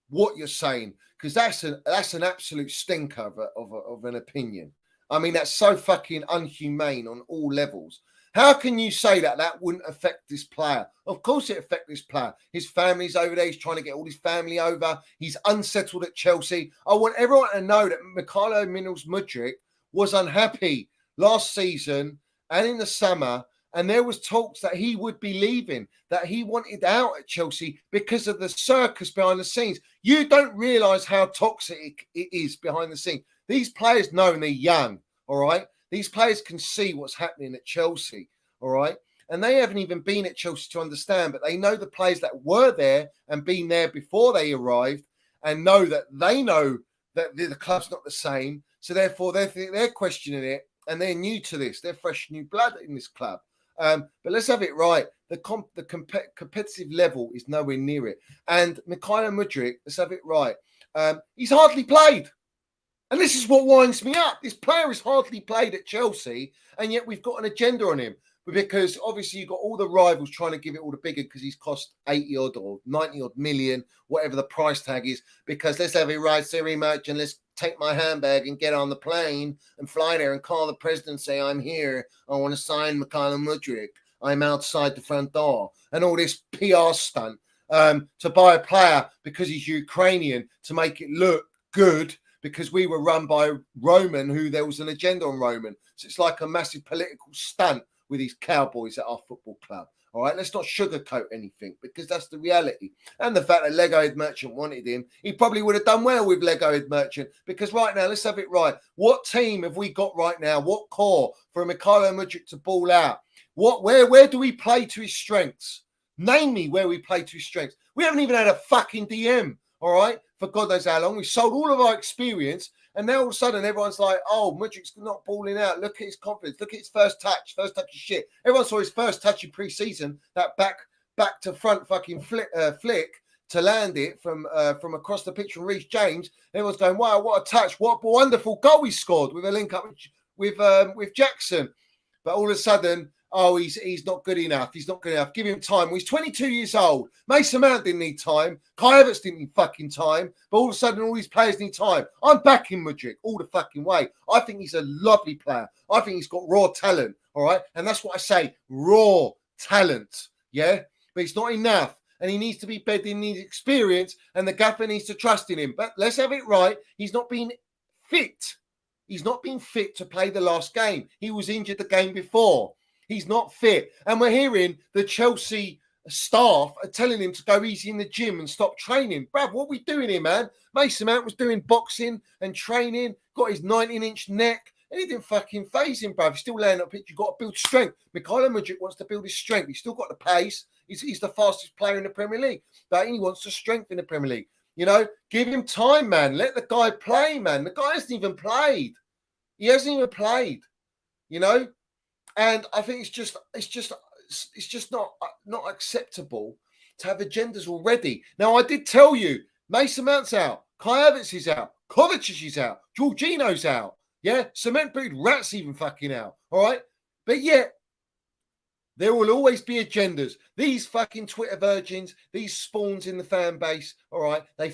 what you're saying, because that's an absolute stinker of an opinion. I mean, that's so fucking unhumane on all levels. How can you say that wouldn't affect this player? Of course it affects this player. His family's over there. He's trying to get all his family over. He's unsettled at Chelsea. I want everyone to know that Mikhailo Mudryk was unhappy last season and in the summer, and there was talks that he would be leaving, that he wanted out at Chelsea because of the circus behind the scenes. You don't realise how toxic it is behind the scenes. These players know, and they're young, all right? These players can see what's happening at Chelsea, all right? And they haven't even been at Chelsea to understand, but they know the players that were there and been there before they arrived, and know that the club's not the same. So therefore, they're questioning it, and they're new to this. They're fresh new blood in this club. But let's have it right. The competitive level is nowhere near it. And Mikhailo Mudryk, let's have it right. He's hardly played. And this is what winds me up. This player is hardly played at Chelsea, and yet we've got an agenda on him. Because obviously you've got all the rivals trying to give it all the bigger because he's cost 80 odd or 90 odd million, whatever the price tag is. Because let's have it right, Siri Merchant, let's take my handbag and get on the plane and fly there and call the president and say, I'm here. I want to sign Mikhailo Mudryk. I'm outside the front door. And all this PR stunt to buy a player because he's Ukrainian to make it look good, because we were run by Roman, who there was an agenda on Roman. So it's like a massive political stunt with these cowboys at our football club. All right, let's not sugarcoat anything, because that's the reality. And the fact that Lego Head Merchant wanted him, he probably would have done well with Lego Head Merchant, because right now, let's have it right. What team have we got right now? What core for Mikhailo Mudryk to ball out? Where do we play to his strengths? Name me where we play to his strengths. We haven't even had a fucking DM, all right, for God knows how long. We sold all of our experience, and now all of a sudden everyone's like, oh, Mudryk's not balling out. Look at his confidence. Look at his first touch. First touch is shit. Everyone saw his first touch in pre-season, that back to front fucking flick to land it from across the pitch from Reece James. Everyone's going, wow, what a touch. What a wonderful goal he scored with a link up with Jackson. But all of a sudden, oh, he's not good enough. He's not good enough. Give him time. Well, he's 22 years old. Mason Mount didn't need time. Kai Havertz didn't need fucking time. But all of a sudden, all these players need time. I'm backing Mudryk all the fucking way. I think he's a lovely player. I think he's got raw talent, all right? And that's what I say, raw talent, yeah? But it's not enough. And he needs to be bedded in his experience, and the gaffer needs to trust in him. But let's have it right. He's not been fit. He's not been fit to play the last game. He was injured the game before. He's not fit. And we're hearing the Chelsea staff are telling him to go easy in the gym and stop training. Bruv, what are we doing here, man? Mason Mount was doing boxing and training, got his 19-inch neck, and he didn't fucking phase him, bruv. He's still laying up pitch. You've got to build strength. Mikhailo Mudryk wants to build his strength. He's still got the pace. He's the fastest player in the Premier League. But he wants to strengthen the Premier League. You know, give him time, man. Let the guy play, man. The guy hasn't even played. He hasn't even played, you know? And I think it's just not acceptable to have agendas already. Now, I did tell you, Mason Mount's out, Kai Havertz is out, Kovacic is out, Jorginho's out, yeah? Cement Boot Rat's even fucking out, all right? But yet, there will always be agendas. These fucking Twitter virgins, these spawns in the fan base, all right? They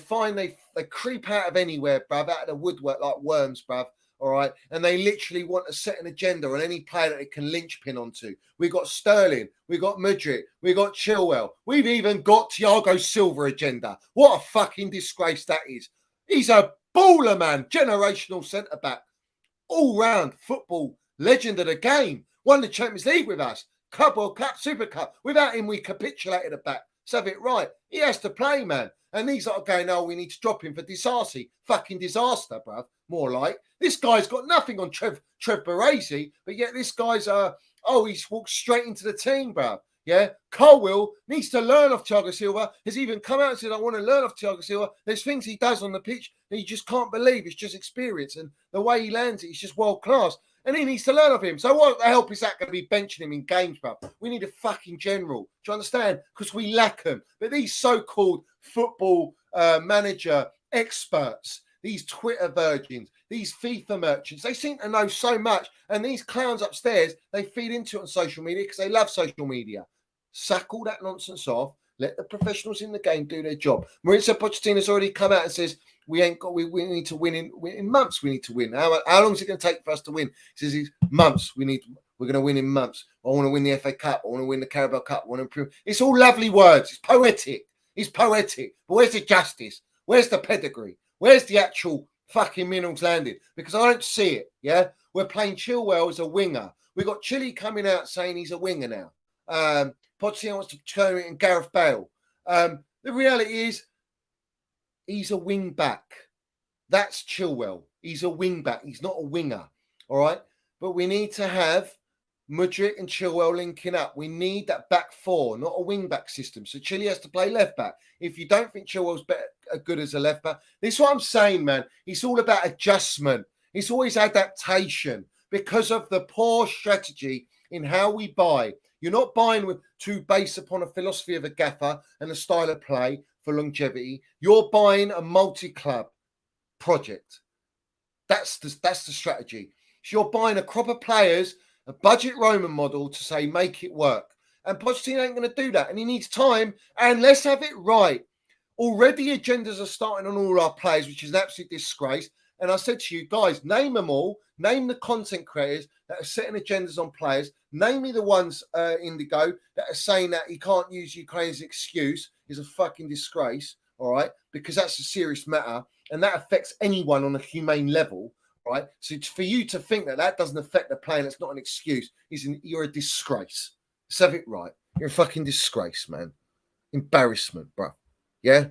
creep out of anywhere, bruv, out of the woodwork like worms, bruv. All right. And they literally want to set an agenda on any player that they can linchpin onto. We got Sterling. We got Mudryk. We got Chilwell. We've even got Thiago Silva agenda. What a fucking disgrace that is. He's a baller, man. Generational centre-back. All-round football legend of the game. Won the Champions League with us. Club World Cup, Super Cup. Without him, we capitulated at back. Let's have it right. He has to play, man. And these are going, oh, we need to drop him for Disasi. Fucking disaster, bruv. More like. This guy's got nothing on Trev Baresi, but yet this guy's, he's walked straight into the team, bruv. Yeah, Colwill needs to learn off Thiago Silva. Has even come out and said, I want to learn off Thiago Silva. There's things he does on the pitch that you just can't believe. It's just experience. And the way he lands it, he's just world class. And he needs to learn off him. So what the help is that going to be benching him in games, bro? We need a fucking general. Do you understand? Because we lack them. But these so-called football manager experts, these Twitter virgins, these FIFA merchants, they seem to know so much. And these clowns upstairs, they feed into it on social media because they love social media. Sack all that nonsense off. Let the professionals in the game do their job. Maurizio Pochettino's already come out and says, we need to win in months. We need to win. How long is it going to take for us to win? He says, months. We're going to win in months. I want to win the FA Cup. I want to win the Carabao Cup. I want to improve. It's all lovely words. It's poetic. It's poetic. But where's the justice? Where's the pedigree? Where's the actual fucking minerals landed? Because I don't see it. Yeah, we're playing Chilwell as a winger. We've got Chile coming out saying he's a winger now. Pochettino wants to turn it in Gareth Bale. The reality is, he's a wing back. That's Chilwell. He's a wing back. He's not a winger. All right. But we need to have Mudryk and Chilwell linking up. We need that back four, not a wing back system. So Chile has to play left back. If you don't think Chilwell's good as a left back, this is what I'm saying, man. It's all about adjustment. It's always adaptation because of the poor strategy in how we buy. You're not buying based upon a philosophy of a gaffer and a style of play for longevity. You're buying a multi-club project. That's the strategy. So you're buying a crop of players, a budget Roman model to say, make it work. And Pochettino ain't going to do that. And he needs time. And let's have it right. Already agendas are starting on all our players, which is an absolute disgrace. And I said to you, guys, name them all. Name the content creators that are setting agendas on players. Name me the ones, Indigo, that are saying that he can't use Ukraine as an excuse is a fucking disgrace, all right? Because that's a serious matter. And that affects anyone on a humane level, right? So for you to think that that doesn't affect the player, that's not an excuse. You're a disgrace. Let's have it right. You're a fucking disgrace, man. Embarrassment, bro. Yeah?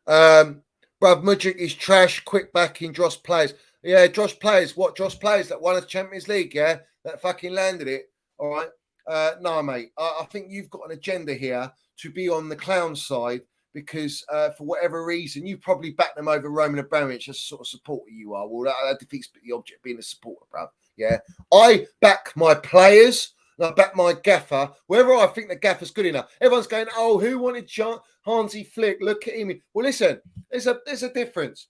Bruv, Mudryk is trash. Quick backing, Josh players. Yeah, Josh players. What? Josh players that won the Champions League, yeah? That fucking landed it. All right? No, mate. I think you've got an agenda here to be on the clown side because for whatever reason, you probably back them over Roman Abramovich as a sort of supporter you are. Well, that defeats the object of being a supporter, bruv. Yeah? I back my players and I back my gaffer wherever I think the gaffer's good enough. Everyone's going, oh, who wanted Hansi Flick? Look at him. Well, listen, there's a difference.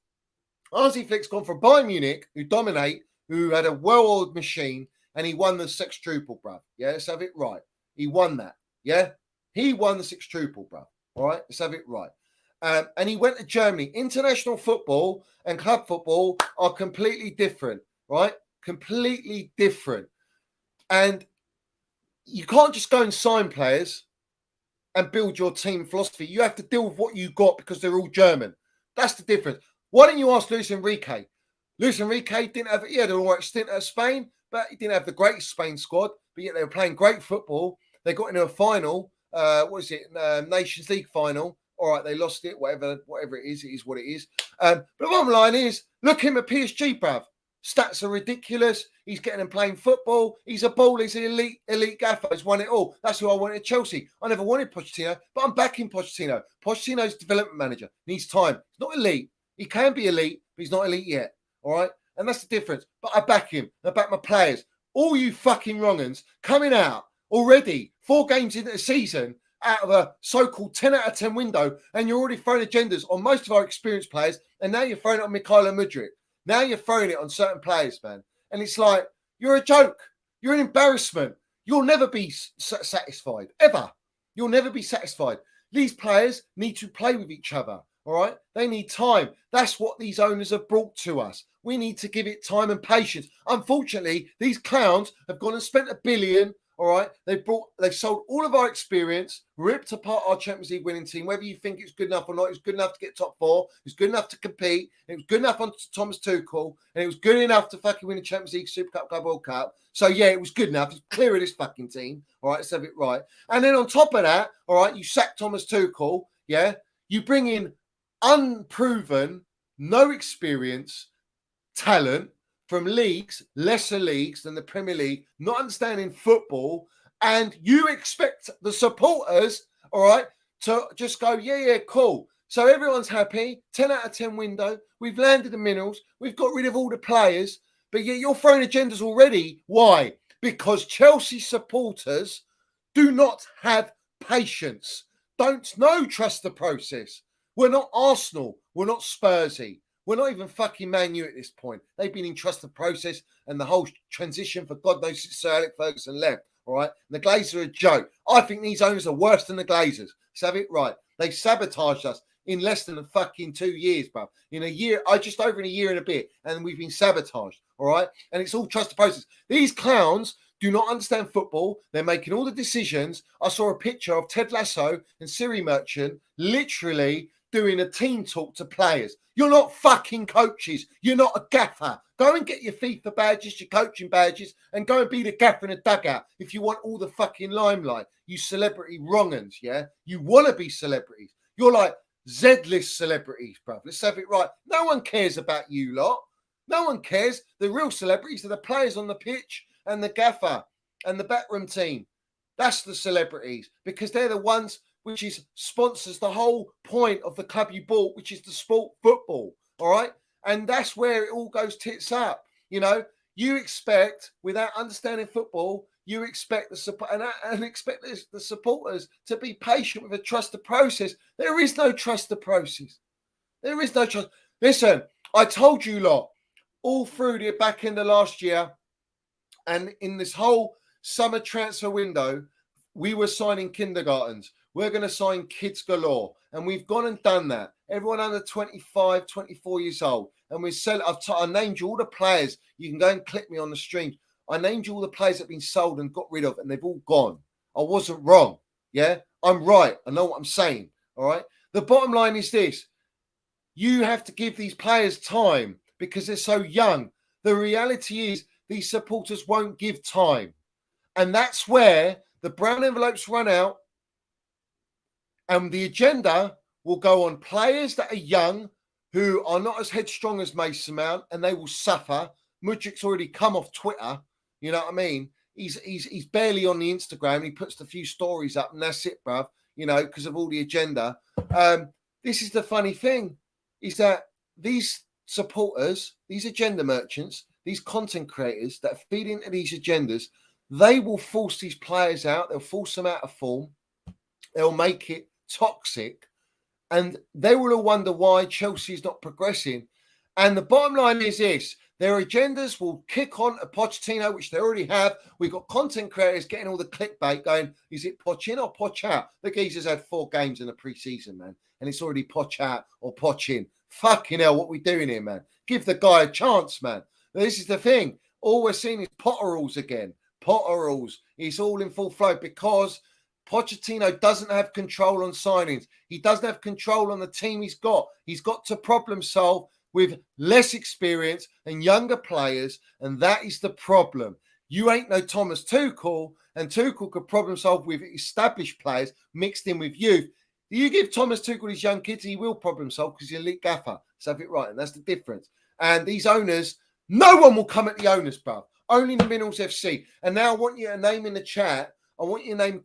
Hansi Flick's gone from Bayern Munich, who dominate, who had a well-oiled machine, and he won the sextuple, bruv. Yeah, let's have it right. He won that. Yeah? He won the sextuple, bruv. All right? Let's have it right. And he went to Germany. International football and club football are completely different, right? Completely different. And you can't just go and sign players and build your team philosophy. You have to deal with what you got because they're all German. That's the difference. Why don't you ask Luis Enrique? Luis Enrique he had an all right stint at Spain, but he didn't have the greatest Spain squad, but yet they were playing great football. They got into a final, Nations League final. All right, they lost it, whatever it is what it is. But the bottom line is, look him at PSG, bruv. Stats are ridiculous. He's getting them playing football. He's a baller. He's an elite gaffer. He's won it all. That's who I wanted at Chelsea. I never wanted Pochettino, but I'm backing Pochettino. Pochettino's development manager. Needs time. He's not elite. He can be elite, but he's not elite yet. All right? And that's the difference. But I back him. I back my players. All you fucking wrong-uns coming out already 4 games into the season out of a so-called 10 out of 10 window, and you're already throwing agendas on most of our experienced players, and now you're throwing it on Mikhailo Mudryk. Now you're throwing it on certain players, man. And it's like, you're a joke. You're an embarrassment. You'll never be satisfied, ever. You'll never be satisfied. These players need to play with each other, all right? They need time. That's what these owners have brought to us. We need to give it time and patience. Unfortunately, these clowns have gone and spent $1 billion, all right? They've sold all of our experience, ripped apart our Champions League winning team. Whether you think it's good enough or not, it was good enough to get top 4. It was good enough to compete. It was good enough on Thomas Tuchel, and it was good enough to fucking win the Champions League, Super Cup, Club World Cup. So yeah, it was good enough. It's clear of this fucking team. All right, let's have it right. And then on top of that, all right, you sack Thomas Tuchel. Yeah, you bring in unproven, no experience talent from leagues, lesser leagues than the Premier League, not understanding football, And you expect the supporters, all right, to just go, yeah, cool. So everyone's happy, 10 out of 10 window. We've landed the minerals. We've got rid of all the players. But yet you're throwing agendas already. Why? Because Chelsea supporters do not have patience. Trust the process. We're not Arsenal. We're not Spursy. We're not even fucking Man U at this point. They've been in trust the process and the whole transition for God knows since Sir Alex Ferguson left. All right. And the Glazers are a joke. I think these owners are worse than the Glazers. Let's have it right. They sabotaged us in less than a fucking 2 years, bro. In a year, just over in a year and a bit, and we've been sabotaged. All right. And it's all trust the process. These clowns do not understand football. They're making all the decisions. I saw a picture of Ted Lasso and Siri Merchant literally doing a team talk to players. You're not fucking coaches. You're not a gaffer. Go and get your FIFA badges, your coaching badges, and go and be the gaffer in a dugout if you want all the fucking limelight. You celebrity wrong'uns, yeah? You want to be celebrities. You're like Z-list celebrities, bruv. Let's have it right. No one cares about you lot. No one cares. The real celebrities are the players on the pitch and the gaffer and the backroom team. That's the celebrities because they're the ones which is sponsors the whole point of the club you bought, which is the sport football. All right. And that's where it all goes tits up. You know, you expect, without understanding football, you expect the support and expect the supporters to be patient with a trust the process. There is no trust the process. There is no trust. Listen, I told you lot all through the back end of last year and in this whole summer transfer window, we were signing kindergartens. We're going to sign kids galore. And we've gone and done that. Everyone under 25, 24 years old. And we sell. I named you all the players. You can go and click me on the stream. I named you all the players that have been sold and got rid of, and they've all gone. I wasn't wrong. Yeah, I'm right. I know what I'm saying. All right. The bottom line is this. You have to give these players time because they're so young. The reality is these supporters won't give time. And that's where the brown envelopes run out. And the agenda will go on players that are young, who are not as headstrong as Mason Mount, and they will suffer. Mudryk's already come off Twitter. You know what I mean? He's barely on the Instagram. He puts a few stories up, and that's it, bruv. You know, because of all the agenda. This is the funny thing, is that these supporters, these agenda merchants, these content creators that feed into these agendas, they will force these players out. They'll force them out of form. They'll make it toxic, and they will all wonder why Chelsea is not progressing. And the bottom line is this: their agendas will kick on a Pochettino, which they already have. We've got content creators getting all the clickbait going, is it Poch in or Poch out? The geezer's had 4 games in the pre-season, man, and it's already Poch out or Poch in. Fucking hell, what we doing here, man? Give the guy a chance, man. This is the thing. All we're seeing is Potteralls again. Potteralls. It's all in full flow because Pochettino doesn't have control on signings. He doesn't have control on the team he's got. He's got to problem solve with less experience and younger players, and that is the problem. You ain't no Thomas Tuchel, and Tuchel could problem solve with established players mixed in with youth. You give Thomas Tuchel these young kids, he will problem solve because he's an elite gaffer. So have it right, and that's the difference. And these owners, no one will come at the owners, bruv. Only the Minerals FC. And now I want you to name in the chat. I want you to name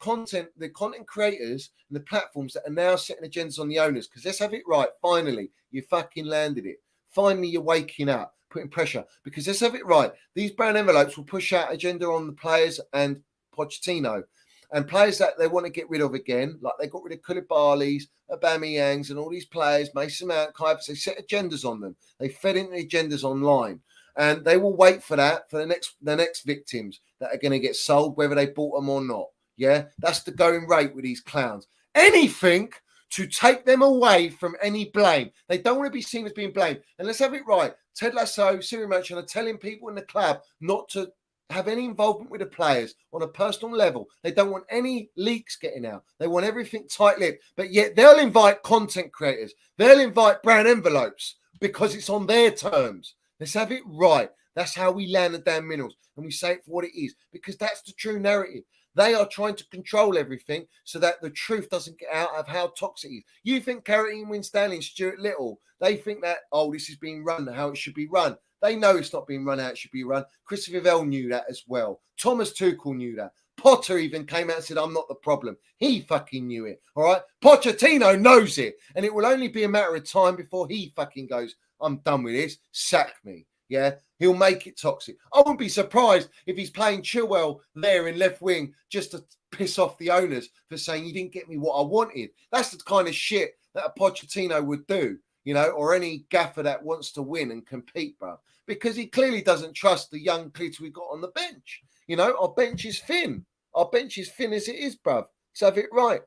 the content creators and the platforms that are now setting agendas on the owners. Because let's have it right. Finally, you fucking landed it. Finally, you're waking up, putting pressure. Because let's have it right. These brown envelopes will push out agenda on the players and Pochettino. And players that they want to get rid of again, like they got rid of Koulibaly's, Aubameyangs, and all these players, Mason Mount, Kuipers, they set agendas on them. They fed into the agendas online. And they will wait for that for the next victims that are going to get sold, whether they bought them or not. Yeah, that's the going rate with these clowns. Anything to take them away from any blame. They don't want to be seen as being blamed. And let's have it right. Ted Lasso, Siri Merchant are telling people in the club not to have any involvement with the players on a personal level. They don't want any leaks getting out. They want everything tight-lipped. But yet they'll invite content creators. They'll invite brown envelopes because it's on their terms. Let's have it right. That's how we land the damn Minerals. And we say it for what it is. Because that's the true narrative. They are trying to control everything so that the truth doesn't get out of how toxic it is. You think Carrington Winstanley and Stuart Little, they think that, this is being run how it should be run. They know it's not being run how it should be run. Christopher Vell knew that as well. Thomas Tuchel knew that. Potter even came out and said, I'm not the problem. He fucking knew it, all right? Pochettino knows it, and it will only be a matter of time before he fucking goes, I'm done with this, sack me, yeah? He'll make it toxic. I wouldn't be surprised if he's playing Chilwell there in left wing just to piss off the owners for saying, you didn't get me what I wanted. That's the kind of shit that a Pochettino would do, you know, or any gaffer that wants to win and compete, bro. Because he clearly doesn't trust the young kids we've got on the bench. You know, our bench is thin. Our bench is thin as it is, bruv. Let's have it right.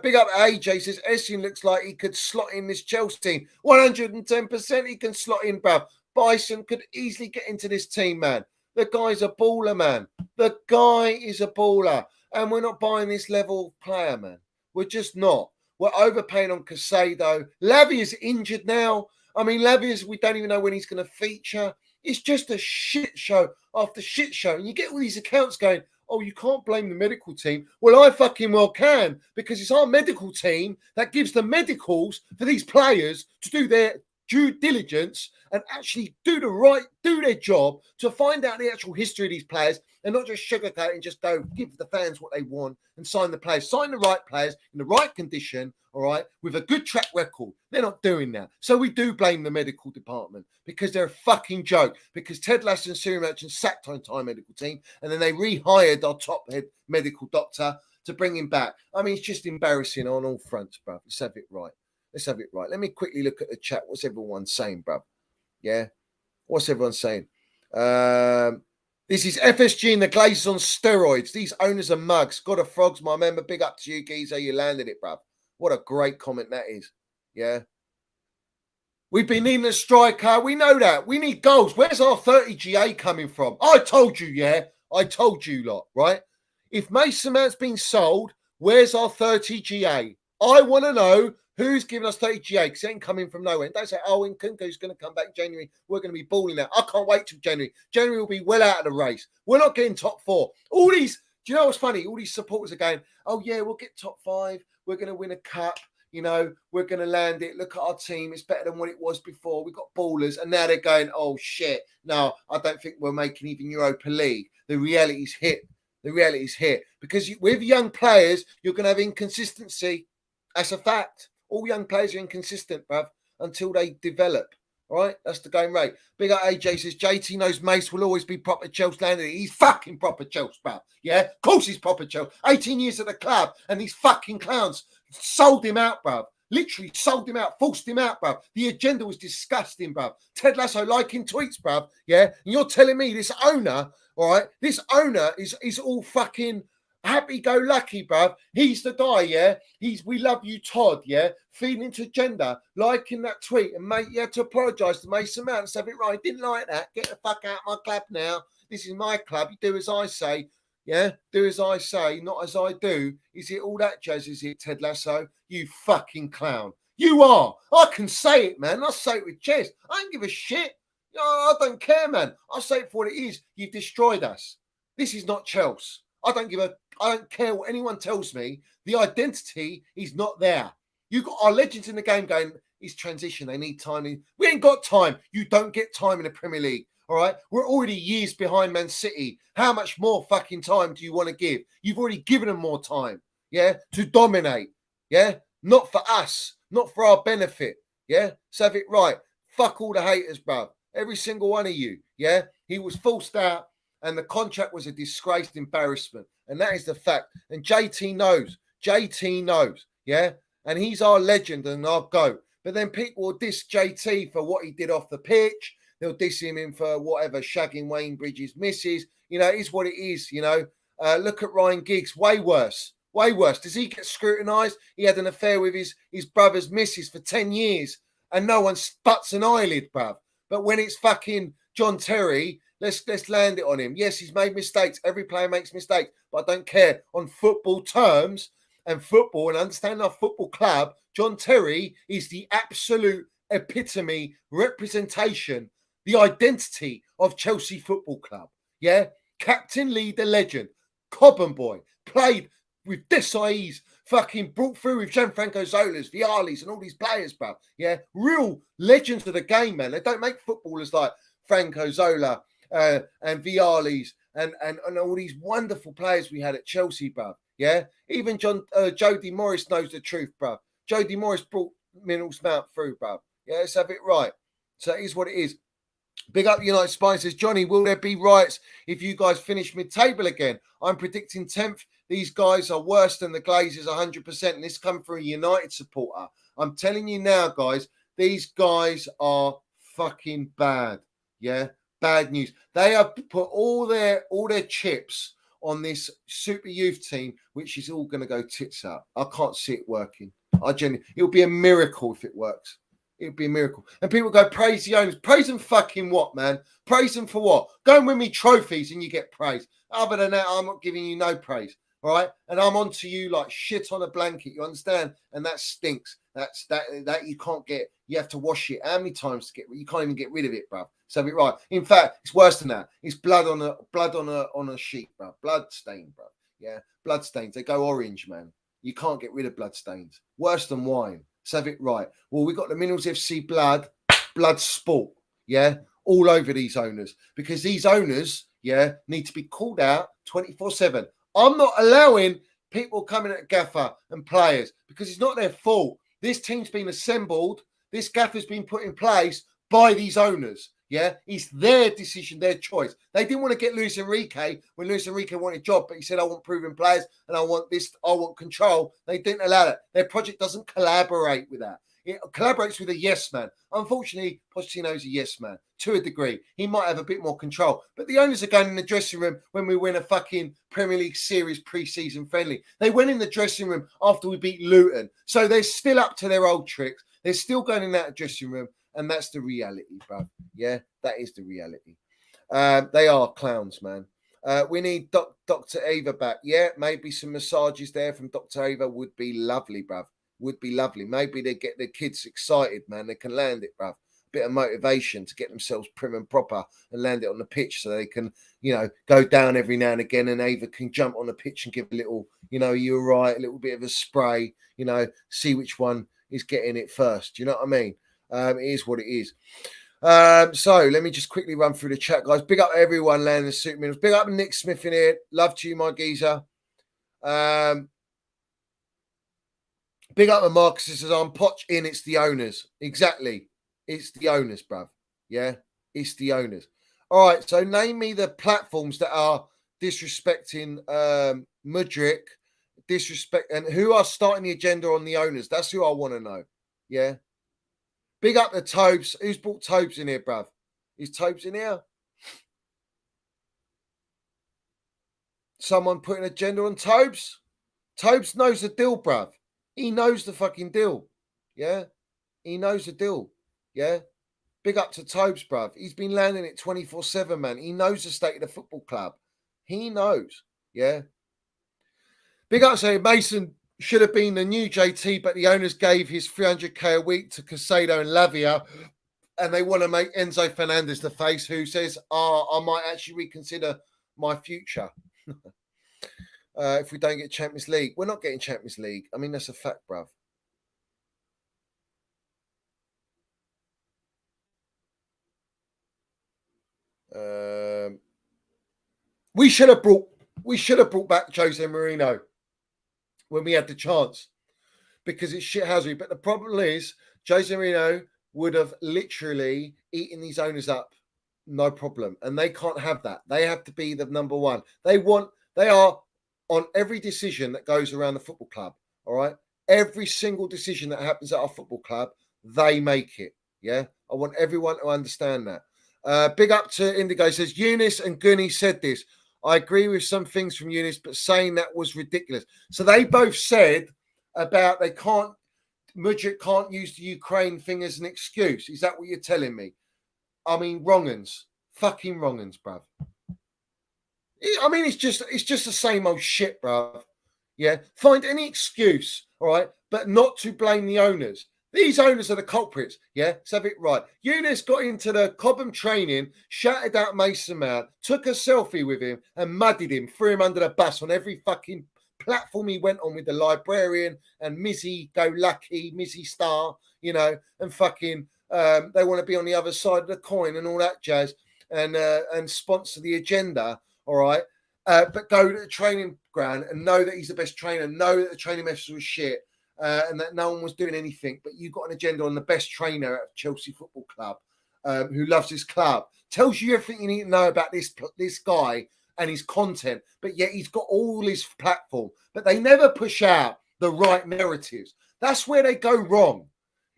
Big up AJ says, Essien looks like he could slot in this Chelsea team. 110% he can slot in, bruv. Bison could easily get into this team, man. The guy's a baller, man. The guy is a baller. And we're not buying this level player, man. We're just not. We're overpaying on Casado. Lavia's injured now. I mean, Lavia's, we don't even know when he's going to feature. It's just a shit show after shit show. And you get all these accounts going, oh, you can't blame the medical team. Well, I fucking well can, because it's our medical team that gives the medicals for these players to do their due diligence and actually do their job to find out the actual history of these players and not just sugarcoat and just go give the fans what they want and sign the players. Sign the right players in the right condition, all right, with a good track record. They're not doing that. So we do blame the medical department because they're a fucking joke. Because Ted Lasso and Siri Merchant sacked our entire medical team and then they rehired our top head medical doctor to bring him back. I mean, it's just embarrassing on all fronts, bruv. Let's have it right. Let's have it right. Let me quickly look at the chat. What's everyone saying, bruv? Yeah? What's everyone saying? This is FSG and the Glazers on steroids. These owners are mugs. God of Frogs, my member. Big up to you, Geezer. You landed it, bruv. What a great comment that is. Yeah? We've been needing a striker. We know that. We need goals. Where's our 30 GA coming from? I told you, yeah? I told you lot, right? If Mason Mount's been sold, where's our 30 GA? I want to know who's giving us 30 GA, because it ain't coming from nowhere. And don't say, oh, Nkunku's going to come back in January. We're going to be balling out. I can't wait till January. January will be well out of the race. We're not getting top 4. All these, do you know what's funny? All these supporters are going, oh, yeah, we'll get top 5. We're going to win a cup. You know, we're going to land it. Look at our team. It's better than what it was before. We've got ballers. And now they're going, oh, shit. No, I don't think we're making even Europa League. The reality's hit. The reality's hit. Because with young players, you're going to have inconsistency. That's a fact. All young players are inconsistent, bruv, until they develop. All right? That's the going rate. Big up AJ says, JT knows Mace will always be proper Chelsea landed. He's fucking proper Chelsea, bruv. Yeah? Of course he's proper Chelsea. 18 years at the club, and these fucking clowns sold him out, bruv. Literally sold him out, forced him out, bruv. The agenda was disgusting, bruv. Ted Lasso liking tweets, bruv. Yeah? And you're telling me this owner, all right? This owner is all fucking happy-go-lucky, bruv. He's the guy, yeah? We love you, Todd, yeah? Feeding into gender, liking that tweet, and mate, you had to apologise to Mason Mount and say it right. Didn't like that. Get the fuck out of my club now. This is my club. You do as I say, yeah? Do as I say, not as I do. Is it all that jazz, is it, Ted Lasso? You fucking clown. You are. I can say it, man. I'll say it with chest. I don't give a shit. I don't care, man. I'll say it for what it is. You've destroyed us. This is not Chelsea. I don't care what anyone tells me. The identity is not there. You've got our legends in the game going, it's transition. They need time. We ain't got time. You don't get time in the Premier League. All right. We're already years behind Man City. How much more fucking time do you want to give? You've already given them more time. Yeah. To dominate. Yeah. Not for us. Not for our benefit. Yeah. So have it right. Fuck all the haters, bruv. Every single one of you. Yeah. He was forced out. And the contract was a disgraced embarrassment. And that is the fact. And JT knows. JT knows. Yeah. And he's our legend and our GOAT. But then people will diss JT for what he did off the pitch. They'll diss him in for whatever, shagging Wayne Bridges' misses. You know, it is what it is, you know. Look at Ryan Giggs. Way worse. Way worse. Does he get scrutinised? He had an affair with his brother's missus for 10 years. And no one butts an eyelid, bruv. But when it's fucking John Terry... Let's land it on him. Yes, he's made mistakes. Every player makes mistakes, but I don't care. On football terms and football and understanding our football club, John Terry is the absolute epitome, representation, the identity of Chelsea Football Club. Yeah? Captain, leader, legend. Cobham boy. Played with Desai's, fucking brought through with Gianfranco Zola's, Vialli's and all these players, bro. Yeah? Real legends of the game, man. They don't make footballers like Franco Zola, and Vialli's and all these wonderful players we had at Chelsea, bruv. Yeah, even Jody Morris knows the truth, bruv. Jody Morris brought Minerals Mount through, bruv. Yeah, let's have it right. So it is what it is. Big up United Spine says, Johnny, will there be riots if you guys finish mid-table again? I'm predicting 10th. These guys are worse than the Glazers 100%. And this come from a United supporter. I'm telling you now, guys, these guys are fucking bad. Yeah, bad news. They have put all their chips on this super youth team, which is all going to go tits up. I can't see it working. It'll be a miracle if it works. It'd be a miracle. And people go, praise the owners. Praise them fucking what, man? Praise them for what? Go and win me trophies and you get praise. Other than that, I'm not giving you no praise. All right? And I'm on to you like shit on a blanket. You understand? And that stinks. That you can't get. You have to wash it. How many times to get rid? You can't even get rid of it, bruv. So be right. In fact, it's worse than that. It's blood on a sheet, bruv. Blood stain, bruv. Yeah. Blood stains. They go orange, man. You can't get rid of blood stains. Worse than wine. Let's have it right. Well, we've got the Minerals FC blood sport, yeah, all over these owners because these owners, yeah, need to be called out 24/7. I'm not allowing people coming at Gaffer and players because it's not their fault. This team's been assembled. This Gaffer's been put in place by these owners. Yeah, it's their decision, their choice. They didn't want to get Luis Enrique when Luis Enrique wanted a job, but he said, I want proven players and I want this, I want control. They didn't allow that. Their project doesn't collaborate with that. It collaborates with a yes man. Unfortunately, Pochettino's a yes man to a degree. He might have a bit more control, but the owners are going in the dressing room when we win a fucking Premier League series pre-season friendly. They went in the dressing room after we beat Luton. So they're still up to their old tricks. They're still going in that dressing room. And that's the reality, bro. Yeah, that is the reality. They are clowns, man. We need Dr. Ava back. Yeah, maybe some massages there from Dr. Ava would be lovely, bruv. Would be lovely. Maybe they get their kids excited, man. They can land it, bruv. Bit of motivation to get themselves prim and proper and land it on the pitch so they can, go down every now and again and Ava can jump on the pitch and give a little, you're right, a little bit of a spray, see which one is getting it first. Do you know what I mean? It is what it is. So let me just quickly run through the chat, guys. Big up everyone, landing the Super Minerals. Big up Nick Smith in here. Love to you, my geezer. Big up the Marcus says, I'm Poch in. It's the owners. Exactly. It's the owners, bruv. Yeah, it's the owners. All right. So name me the platforms that are disrespecting Mudryk, and who are starting the agenda on the owners. That's who I want to know. Yeah. Big up the Tobes. Who's brought Tobes in here, bruv? Is Tobes in here? Someone putting an agenda on Tobes? Tobes knows the deal, bruv. He knows the fucking deal. Yeah? He knows the deal. Yeah? Big up to Tobes, bruv. He's been landing it 24/7, man. He knows the state of the football club. He knows. Yeah? Big up saying Mason should have been the new JT, but the owners gave his 300k a week to Casado and Lavia, and they want to make Enzo Fernandez the face, who says, I might actually reconsider my future if we don't get Champions League. We're not getting Champions League. I mean, that's a fact, bruv. We should have brought back Jose Mourinho when we had the chance, because it's shithousery. But the problem is, Jose Mourinho would have literally eaten these owners up, no problem. And they can't have that. They have to be the number one. They are on every decision that goes around the football club. All right. Every single decision that happens at our football club, they make it. Yeah. I want everyone to understand that. Big up to Indigo. Says Eunice and Gunny said this. I agree with some things from Eunice, but saying that was ridiculous. So they both said about Mudryk can't use the Ukraine thing as an excuse. Is that what you're telling me? I mean, wrong-uns. Fucking wrong-uns, bruv. I mean, it's just the same old shit, bruv. Yeah? Find any excuse, all right, but not to blame the owners. These owners are the culprits, yeah? Let's have it right. Eunice got into the Cobham training, shouted out Mason Mount, took a selfie with him and muddied him, threw him under the bus on every fucking platform he went on with the librarian and Mizzy Go Lucky, Mizzy Star, and fucking they want to be on the other side of the coin and all that jazz and sponsor the agenda all right? But go to the training ground and know that he's the best trainer, know that the training methods were shit, and that no one was doing anything. But you've got an agenda on the best trainer at Chelsea Football Club, who loves his club, tells you everything you need to know about this guy and his content, but yet he's got all his platform. But they never push out the right narratives. That's where they go wrong.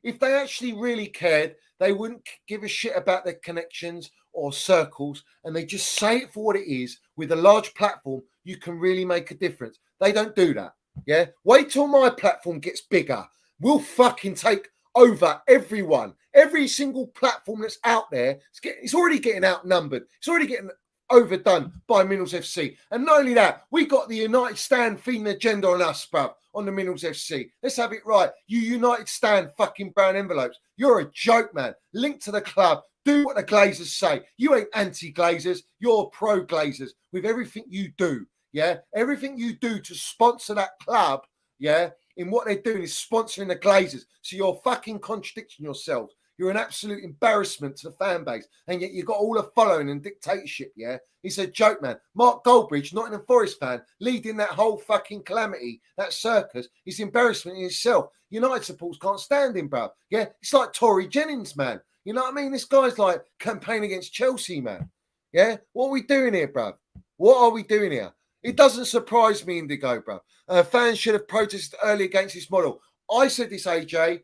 If they actually really cared, they wouldn't give a shit about their connections or circles, and they just say it for what it is. With a large platform, you can really make a difference. They don't do that. Yeah. Wait till my platform gets bigger. We'll fucking take over everyone. Every single platform that's out there, it's already getting outnumbered. It's already getting overdone by Minerals FC. And not only that, we got the United Stand feeding agenda on us, bruv, on the Minerals FC. Let's have it right. You United Stand fucking brown envelopes. You're a joke, man. Link to the club. Do what the Glazers say. You ain't anti-Glazers. You're pro-Glazers with everything you do. Yeah. Everything you do to sponsor that club. Yeah. In what they're doing is sponsoring the Glazers. So you're fucking contradicting yourselves. You're an absolute embarrassment to the fan base. And yet you've got all the following and dictatorship, yeah? It's a joke, man. Mark Goldbridge, Nottingham Forest fan, leading that whole fucking calamity, that circus, is embarrassment in itself. United supporters can't stand him, bruv. Yeah? It's like Tory Jennings, man. You know what I mean? This guy's like campaigning against Chelsea, man. Yeah? What are we doing here, bruv? What are we doing here? It doesn't surprise me, Indigo, bruv. Fans should have protested early against this model. I said this, AJ,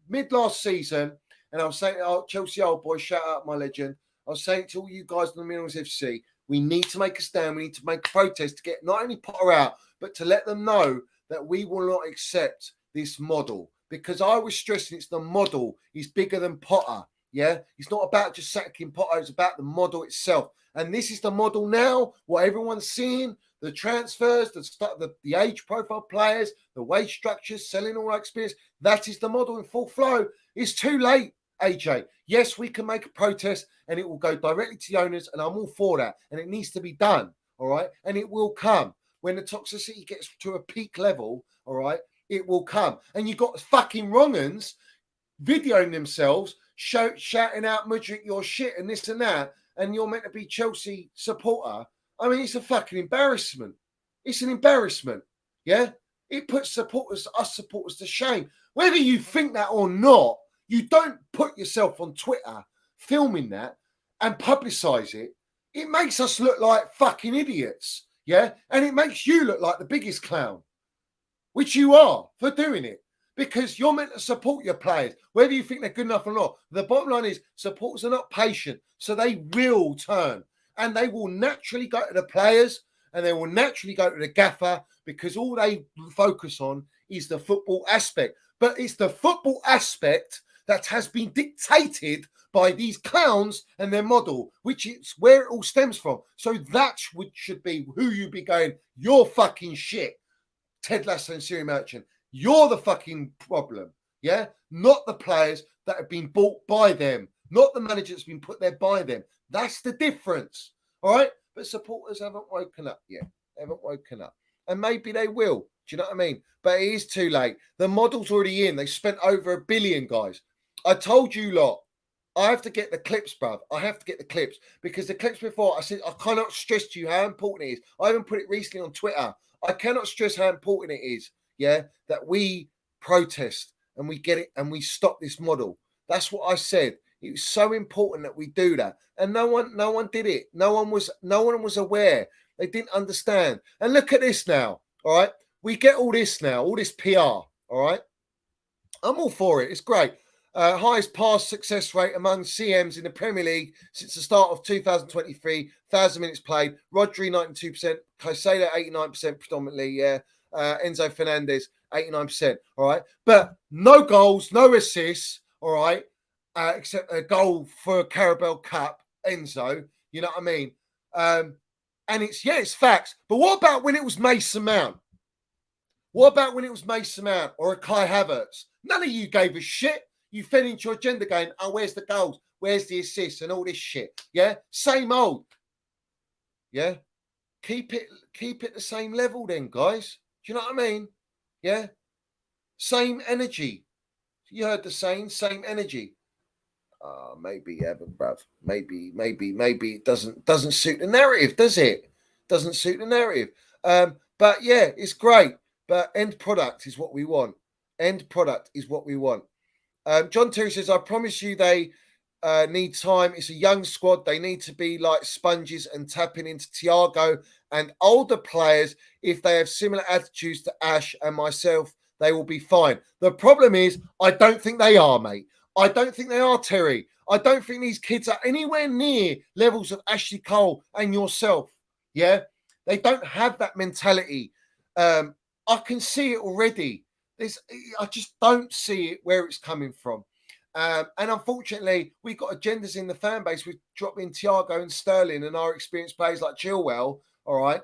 mid last season, and I was saying, Chelsea old boy, shout out my legend. I was saying to all you guys on the Minerals FC, we need to make a stand. We need to make a protest to get not only Potter out, but to let them know that we will not accept this model. Because I was stressing it's the model is bigger than Potter. Yeah, it's not about just sacking Potter. It's about the model itself. And this is the model now. What everyone's seeing. The transfers, the age profile players, the wage structures, selling all that experience. That is the model in full flow. It's too late, AJ. Yes, we can make a protest and it will go directly to the owners, and I'm all for that. And it needs to be done, all right? And it will come. When the toxicity gets to a peak level, all right, it will come. And you've got fucking wrong-uns videoing themselves, shouting out, Mudryk, your shit and this and that, and you're meant to be Chelsea supporter. I mean, it's a fucking embarrassment. It's an embarrassment. Yeah? It puts us supporters to shame. Whether you think that or not, you don't put yourself on Twitter filming that and publicise it. It makes us look like fucking idiots. Yeah? And it makes you look like the biggest clown, which you are for doing it. Because you're meant to support your players, whether you think they're good enough or not. The bottom line is supporters are not patient, so they will turn. And they will naturally go to the players and they will naturally go to the gaffer because all they focus on is the football aspect. But it's the football aspect that has been dictated by these clowns and their model, which is where it all stems from. So that should be who you be going, you're fucking shit, Ted Lasso and Siri Merchant. You're the fucking problem, yeah? Not the players that have been bought by them, not the manager that's been put there by them. That's the difference, all right? But supporters haven't woken up yet. They haven't woken up. And maybe they will. Do you know what I mean? But it is too late. The model's already in. They spent over $1 billion, guys. I told you lot, I have to get the clips, bruv. I have to get the clips. Because the clips before, I said, I cannot stress to you how important it is. I even put it recently on Twitter. I cannot stress how important it is, yeah, that we protest and we get it and we stop this model. That's what I said. It was so important that we do that. And no one did it. No one was aware. They didn't understand. And look at this now. All right. We get all this now, all this PR. All right. I'm all for it. It's great. Highest pass success rate among CMs in the Premier League since the start of 2023. 1,000 minutes played. Rodri 92%. Caicedo 89% predominantly. Yeah. Enzo Fernandez 89%. All right. But no goals, no assists. All right. Except a goal for Carabao Cup, Enzo. You know what I mean? And it's facts. But what about when it was Mason Mount? What about when it was Mason Mount or a Kai Havertz? None of you gave a shit. You fed into your agenda going, oh, where's the goals? Where's the assists and all this shit? Yeah? Same old. Yeah? Keep it the same level then, guys. Do you know what I mean? Yeah? Same energy. You heard the saying, same energy. Maybe Evan, bruv. Maybe it doesn't suit the narrative, does it? Doesn't suit the narrative. But yeah, it's great. But end product is what we want. End product is what we want. John Terry says, I promise you they need time. It's a young squad. They need to be like sponges and tapping into Thiago and older players. If they have similar attitudes to Ash and myself, they will be fine. The problem is, I don't think they are, mate. I don't think they are, Terry. I don't think these kids are anywhere near levels of Ashley Cole and yourself. Yeah, they don't have that mentality. I can see it already. I just don't see it where it's coming from. And unfortunately, we've got agendas in the fan base with dropping Thiago and Sterling and our experienced players like Chilwell, all right,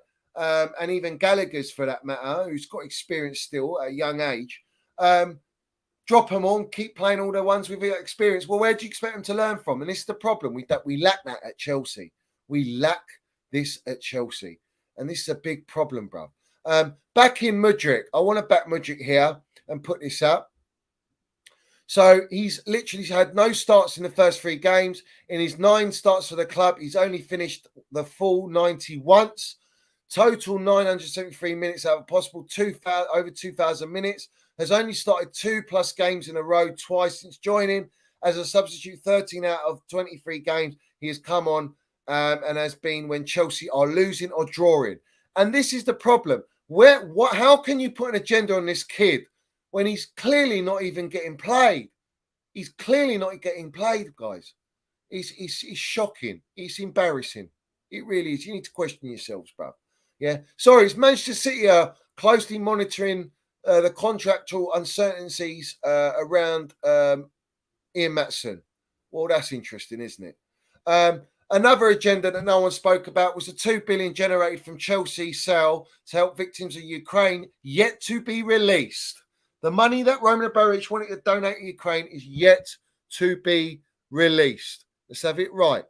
and even Gallagher's for that matter, who's got experience still at a young age. Drop them on, keep playing all the ones with experience. Well, where do you expect them to learn from? And this is the problem. We lack that at Chelsea. We lack this at Chelsea. And this is a big problem, bro. Back in Mudryk. I want to back Mudryk here and put this up. So he's literally had no starts in the first 3 games. In his 9 starts for the club, he's only finished the full 90 once. Total 973 minutes out of possible over 2,000 minutes. Has only started 2+ games in a row twice since joining. As a substitute, 13 out of 23 games he has come on and has been when Chelsea are losing or drawing. And this is the problem. How can you put an agenda on this kid when he's clearly not even getting played? He's clearly not getting played, guys. It's shocking. It's embarrassing. It really is. You need to question yourselves, bro. Yeah. Sorry, it's Manchester City are closely monitoring the contractual uncertainties around Ian Maatson. Well, that's interesting, isn't it? Another agenda that no one spoke about was the 2 billion generated from Chelsea sale to help victims of Ukraine, yet to be released. The money that Roman Abramovich wanted to donate to Ukraine is yet to be released. Let's have it right.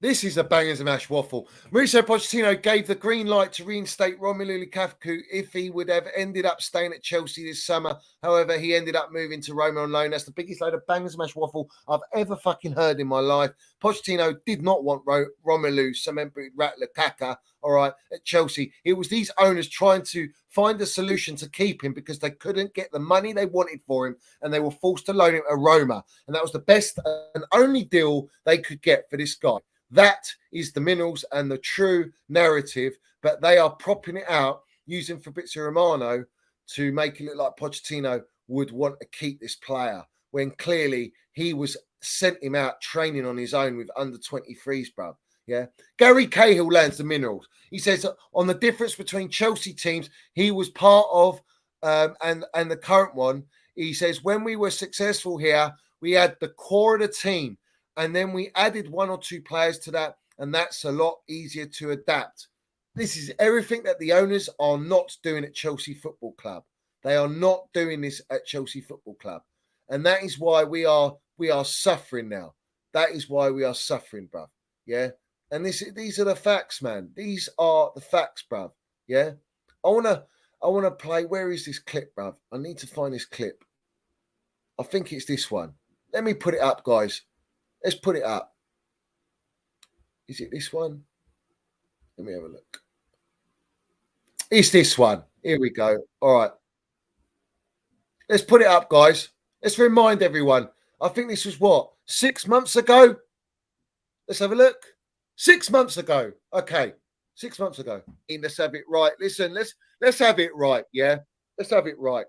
This is a bangers and mash waffle. Mauricio Pochettino gave the green light to reinstate Romelu Lukaku if he would have ended up staying at Chelsea this summer. However, he ended up moving to Roma on loan. That's the biggest load of bangers and mash waffle I've ever fucking heard in my life. Pochettino did not want Romelu Cement-Boot Rat Lukaku, all right, at Chelsea. It was these owners trying to find a solution to keep him because they couldn't get the money they wanted for him and they were forced to loan him to Roma. And that was the best and only deal they could get for this guy. That is the minerals and the true narrative, but they are propping it out using Fabrizio Romano to make it look like Pochettino would want to keep this player when clearly he was sent him out training on his own with under 23s, bro. Yeah. Gary Cahill lands the minerals. He says on the difference between Chelsea teams he was part of and the current one, he says when we were successful here, we had the core of the team. And then we added 1 or 2 players to that, and that's a lot easier to adapt. This is everything that the owners are not doing at Chelsea Football Club. They are not doing this at Chelsea Football Club. And that is why we are suffering now. That is why we are suffering, bruv. Yeah. And these are the facts, man. These are the facts, bruv. Yeah. I wanna play. Where is this clip, bruv? I need to find this clip. I think it's this one. Let me put it up, guys. Let's put it up. Is it this one? Let me have a look. It's this one. Here we go. All right. Let's put it up, guys. Let's remind everyone. I think this was what? 6 months ago? Let's have a look. 6 months ago. Okay. 6 months ago. Let's have it right. Listen, let's have it right. Yeah. Let's have it right.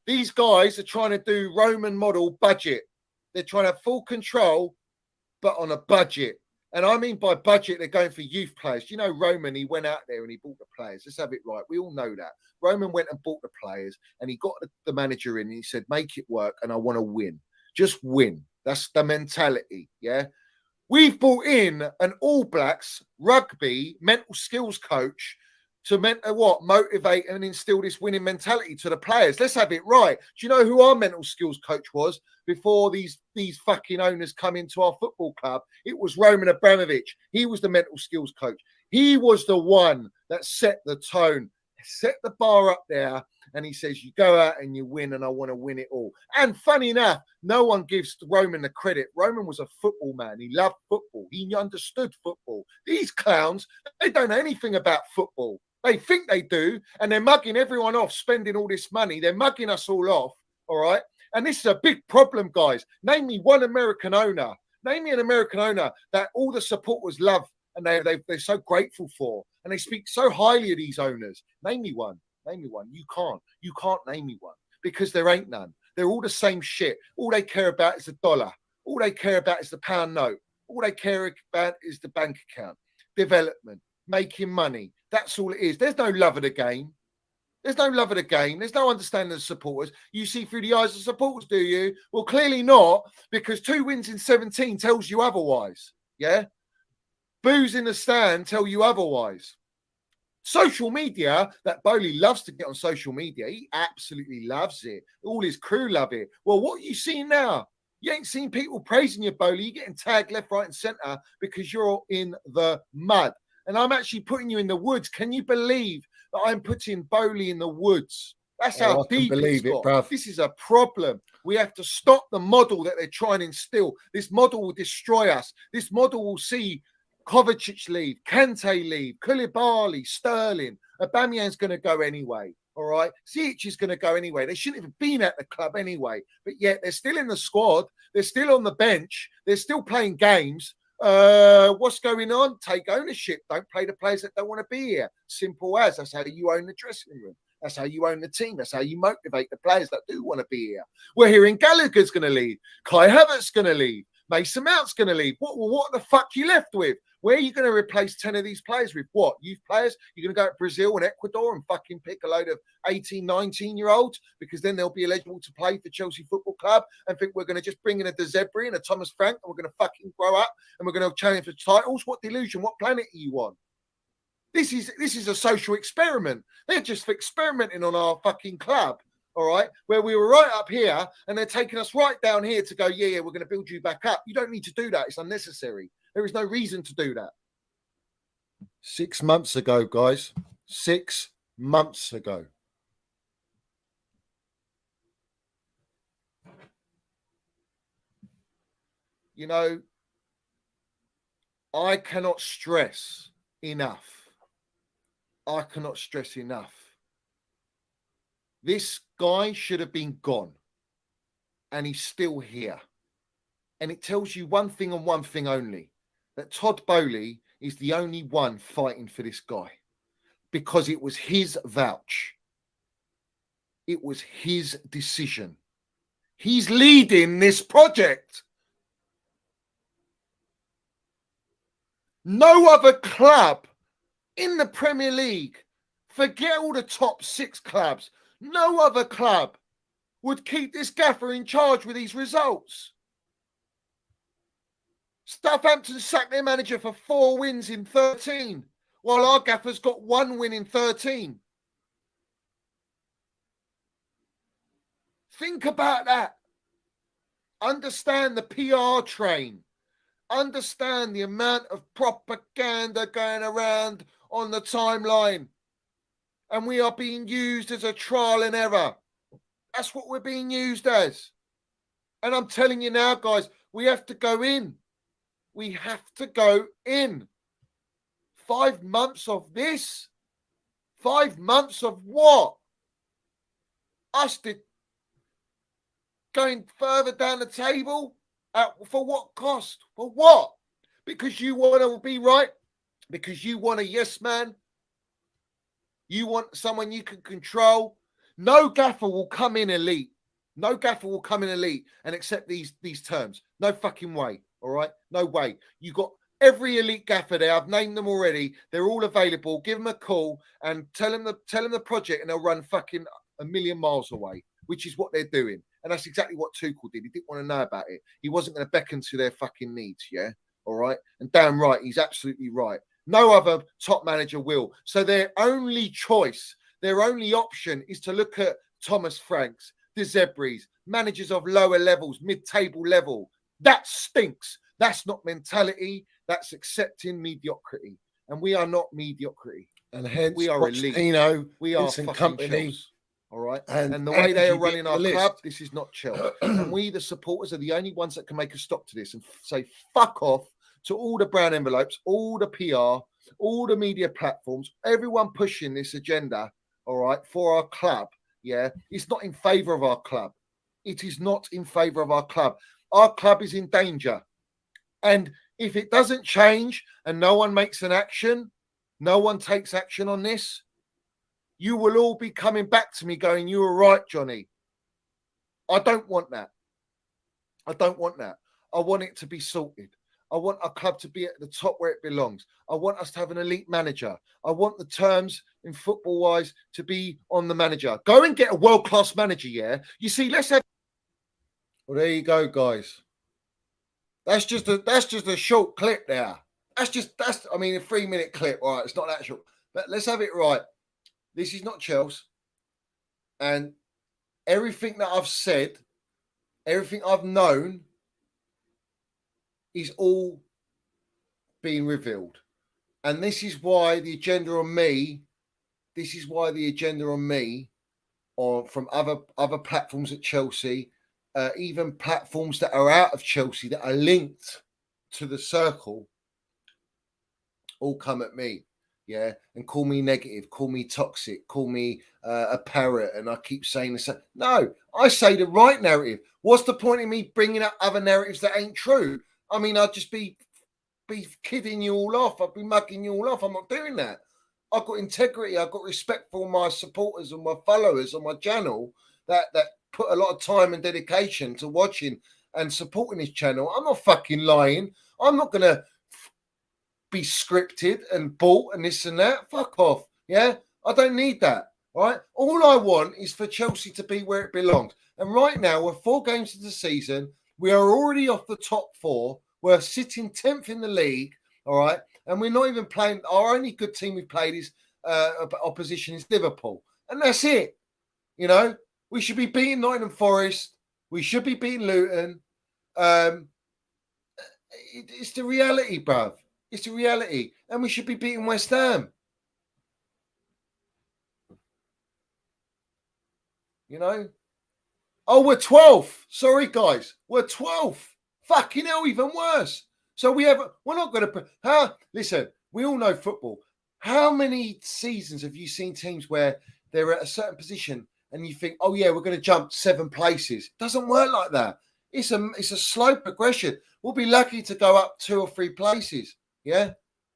These guys are trying to do Roman model budget. They're trying to have full control, but on a budget. And I mean by budget, they're going for youth players. You know, Roman, he went out there and he bought the players. Let's have it right. We all know that. Roman went and bought the players and he got the manager in and he said, make it work and I want to win. Just win. That's the mentality, yeah? We've brought in an All Blacks rugby mental skills coach to motivate and instill this winning mentality to the players. Let's have it right. Do you know who our mental skills coach was before these fucking owners come into our football club? It was Roman Abramovich. He was the mental skills coach. He was the one that set the tone, set the bar up there, and he says, you go out and you win, and I want to win it all. And funny enough, no one gives Roman the credit. Roman was a football man. He loved football. He understood football. These clowns, they don't know anything about football. They think they do, and they're mugging everyone off, spending all this money. They're mugging us all off, all right? And this is a big problem, guys. Name me one American owner. Name me an American owner that all the supporters love and they're so grateful for, and they speak so highly of these owners. Name me one. Name me one. You can't. You can't name me one because there ain't none. They're all the same shit. All they care about is the dollar. All they care about is the pound note. All they care about is the bank account, development, making money. That's all it is. There's no love of the game. There's no love of the game. There's no understanding of the supporters. You see through the eyes of supporters, do you? Well, clearly not, because 2 wins in 17 tells you otherwise. Yeah? Boos in the stand tell you otherwise. Social media, that Bowley loves to get on social media. He absolutely loves it. All his crew love it. Well, what are you seeing now? You ain't seen people praising you, Bowley. You're getting tagged left, right, and centre because you're in the mud. And I'm actually putting you in the woods. Can you believe that I'm putting Bowley in the woods? That's how deep it's got. Bruv. This is a problem. We have to stop the model that they're trying to instill. This model will destroy us. This model will see Kovacic leave, Kante leave, Koulibaly, Sterling. Aubameyang's going to go anyway. All right. Ziyech is going to go anyway. They shouldn't have been at the club anyway. But yet they're still in the squad. They're still on the bench. They're still playing games. What's going on? Take ownership. Don't play the players that don't want to be here. Simple as. That's how you own the dressing room. That's how you own the team. That's how you motivate the players that do want to be here. We're hearing Gallagher's going to leave. Kai Havertz's going to leave. Mason Mount's going to leave. What the fuck you left with? Where are you going to replace 10 of these players with? What? Youth players? You're going to go to Brazil and Ecuador and fucking pick a load of 18, 19-year-olds because then they'll be eligible to play for Chelsea Football Club and think we're going to just bring in a De Zerbi and a Thomas Frank and we're going to fucking grow up and we're going to challenge for titles? What delusion? What planet are you on? This is a social experiment. They're just experimenting on our fucking club. All right, where we were right up here and they're taking us right down here to go, yeah, we're going to build you back up. You don't need to do that. It's unnecessary. There is no reason to do that. 6 months ago, guys. 6 months ago. You know, I cannot stress enough. I cannot stress enough. This guy should have been gone. And he's still here. And it tells you one thing and one thing only. That Todd Bowley is the only one fighting for this guy. Because it was his vouch. It was his decision. He's leading this project. No other club in the Premier League, forget all the top 6 clubs, no other club would keep this gaffer in charge with these results. Southampton sacked their manager for 4 wins in 13, while our gaffer's got 1 win in 13. Think about that. Understand the PR train. Understand the amount of propaganda going around on the timeline. And we are being used as a trial and error. That's what we're being used as. And I'm telling you now, guys, we have to go in. We have to go in. 5 months of this? 5 months of what? Us going further down the table? For what cost? For what? Because you want to be right? Because you want a yes man? You want someone you can control? No gaffer will come in elite. No gaffer will come in elite and accept these terms. No fucking way. All right? No way. You got every elite gaffer there. I've named them already. They're all available. Give them a call and tell them the project, and they'll run fucking a million miles away, which is what they're doing. And that's exactly what Tuchel did. He didn't want to know about it. He wasn't going to beckon to their fucking needs, yeah? All right? And damn right, he's absolutely right. No other top manager will. So their only choice, their only option is to look at Thomas Franks, De Zerbi's, managers of lower levels, mid-table level. That stinks. That's not mentality. That's accepting mediocrity. And we are not mediocrity. And hence, we are elite. Pochettino, we are fucking company shells. All right. And the way they are running our club, this is not Chelsea. And we, the supporters, are the only ones that can make a stop to this and say, fuck off to all the brown envelopes, all the PR, all the media platforms, everyone pushing this agenda, all right, for our club. Yeah. It's not in favor of our club. It is not in favor of our club. Our club is in danger. And if it doesn't change and no one makes an action, no one takes action on this, you will all be coming back to me going, you were right, Johnny. I don't want that. I don't want that. I want it to be sorted. I want our club to be at the top where it belongs. I want us to have an elite manager. I want the terms in football-wise to be on the manager. Go and get a world-class manager, yeah? You see, let's have... Well, there you go, guys. That's just a short clip there. I mean, a 3-minute clip. All right, it's not that short. But let's have it right. This is not Chelsea. And everything that I've said, everything I've known is all being revealed. And this is why the agenda on me, or from other platforms at Chelsea, even platforms that are out of Chelsea that are linked to the circle, all come at me. Yeah, and call me negative, call me toxic, call me a parrot, and I keep saying the same. No, I say the right narrative. What's the point in me bringing up other narratives that ain't true? I mean, I'd just be kidding you all off. I'd be mugging you all off. I'm not doing that. I've got integrity. I've got respect for my supporters and my followers on my channel that put a lot of time and dedication to watching and supporting this channel. I'm not fucking lying. I'm not going to be scripted and bought and this and that. Fuck off. Yeah, I don't need that. All right. All I want is for Chelsea to be where it belongs. And right now, we're 4 games into the season. We are already off the top 4. We're sitting 10th in the league. All right. And we're not even playing. Our only good team we've played is opposition is Liverpool. And that's it. You know, we should be beating Nottingham Forest. We should be beating Luton. It's the reality, bruv. It's the reality. And we should be beating West Ham. You know? Oh, we're 12th. Sorry, guys. We're 12th. Fucking hell, even worse. So we're not going to... Listen, we all know football. How many seasons have you seen teams where they're at a certain position and you think, oh, yeah, we're going to jump 7 places? It doesn't work like that. It's a slow progression. We'll be lucky to go up 2 or 3 places. Yeah,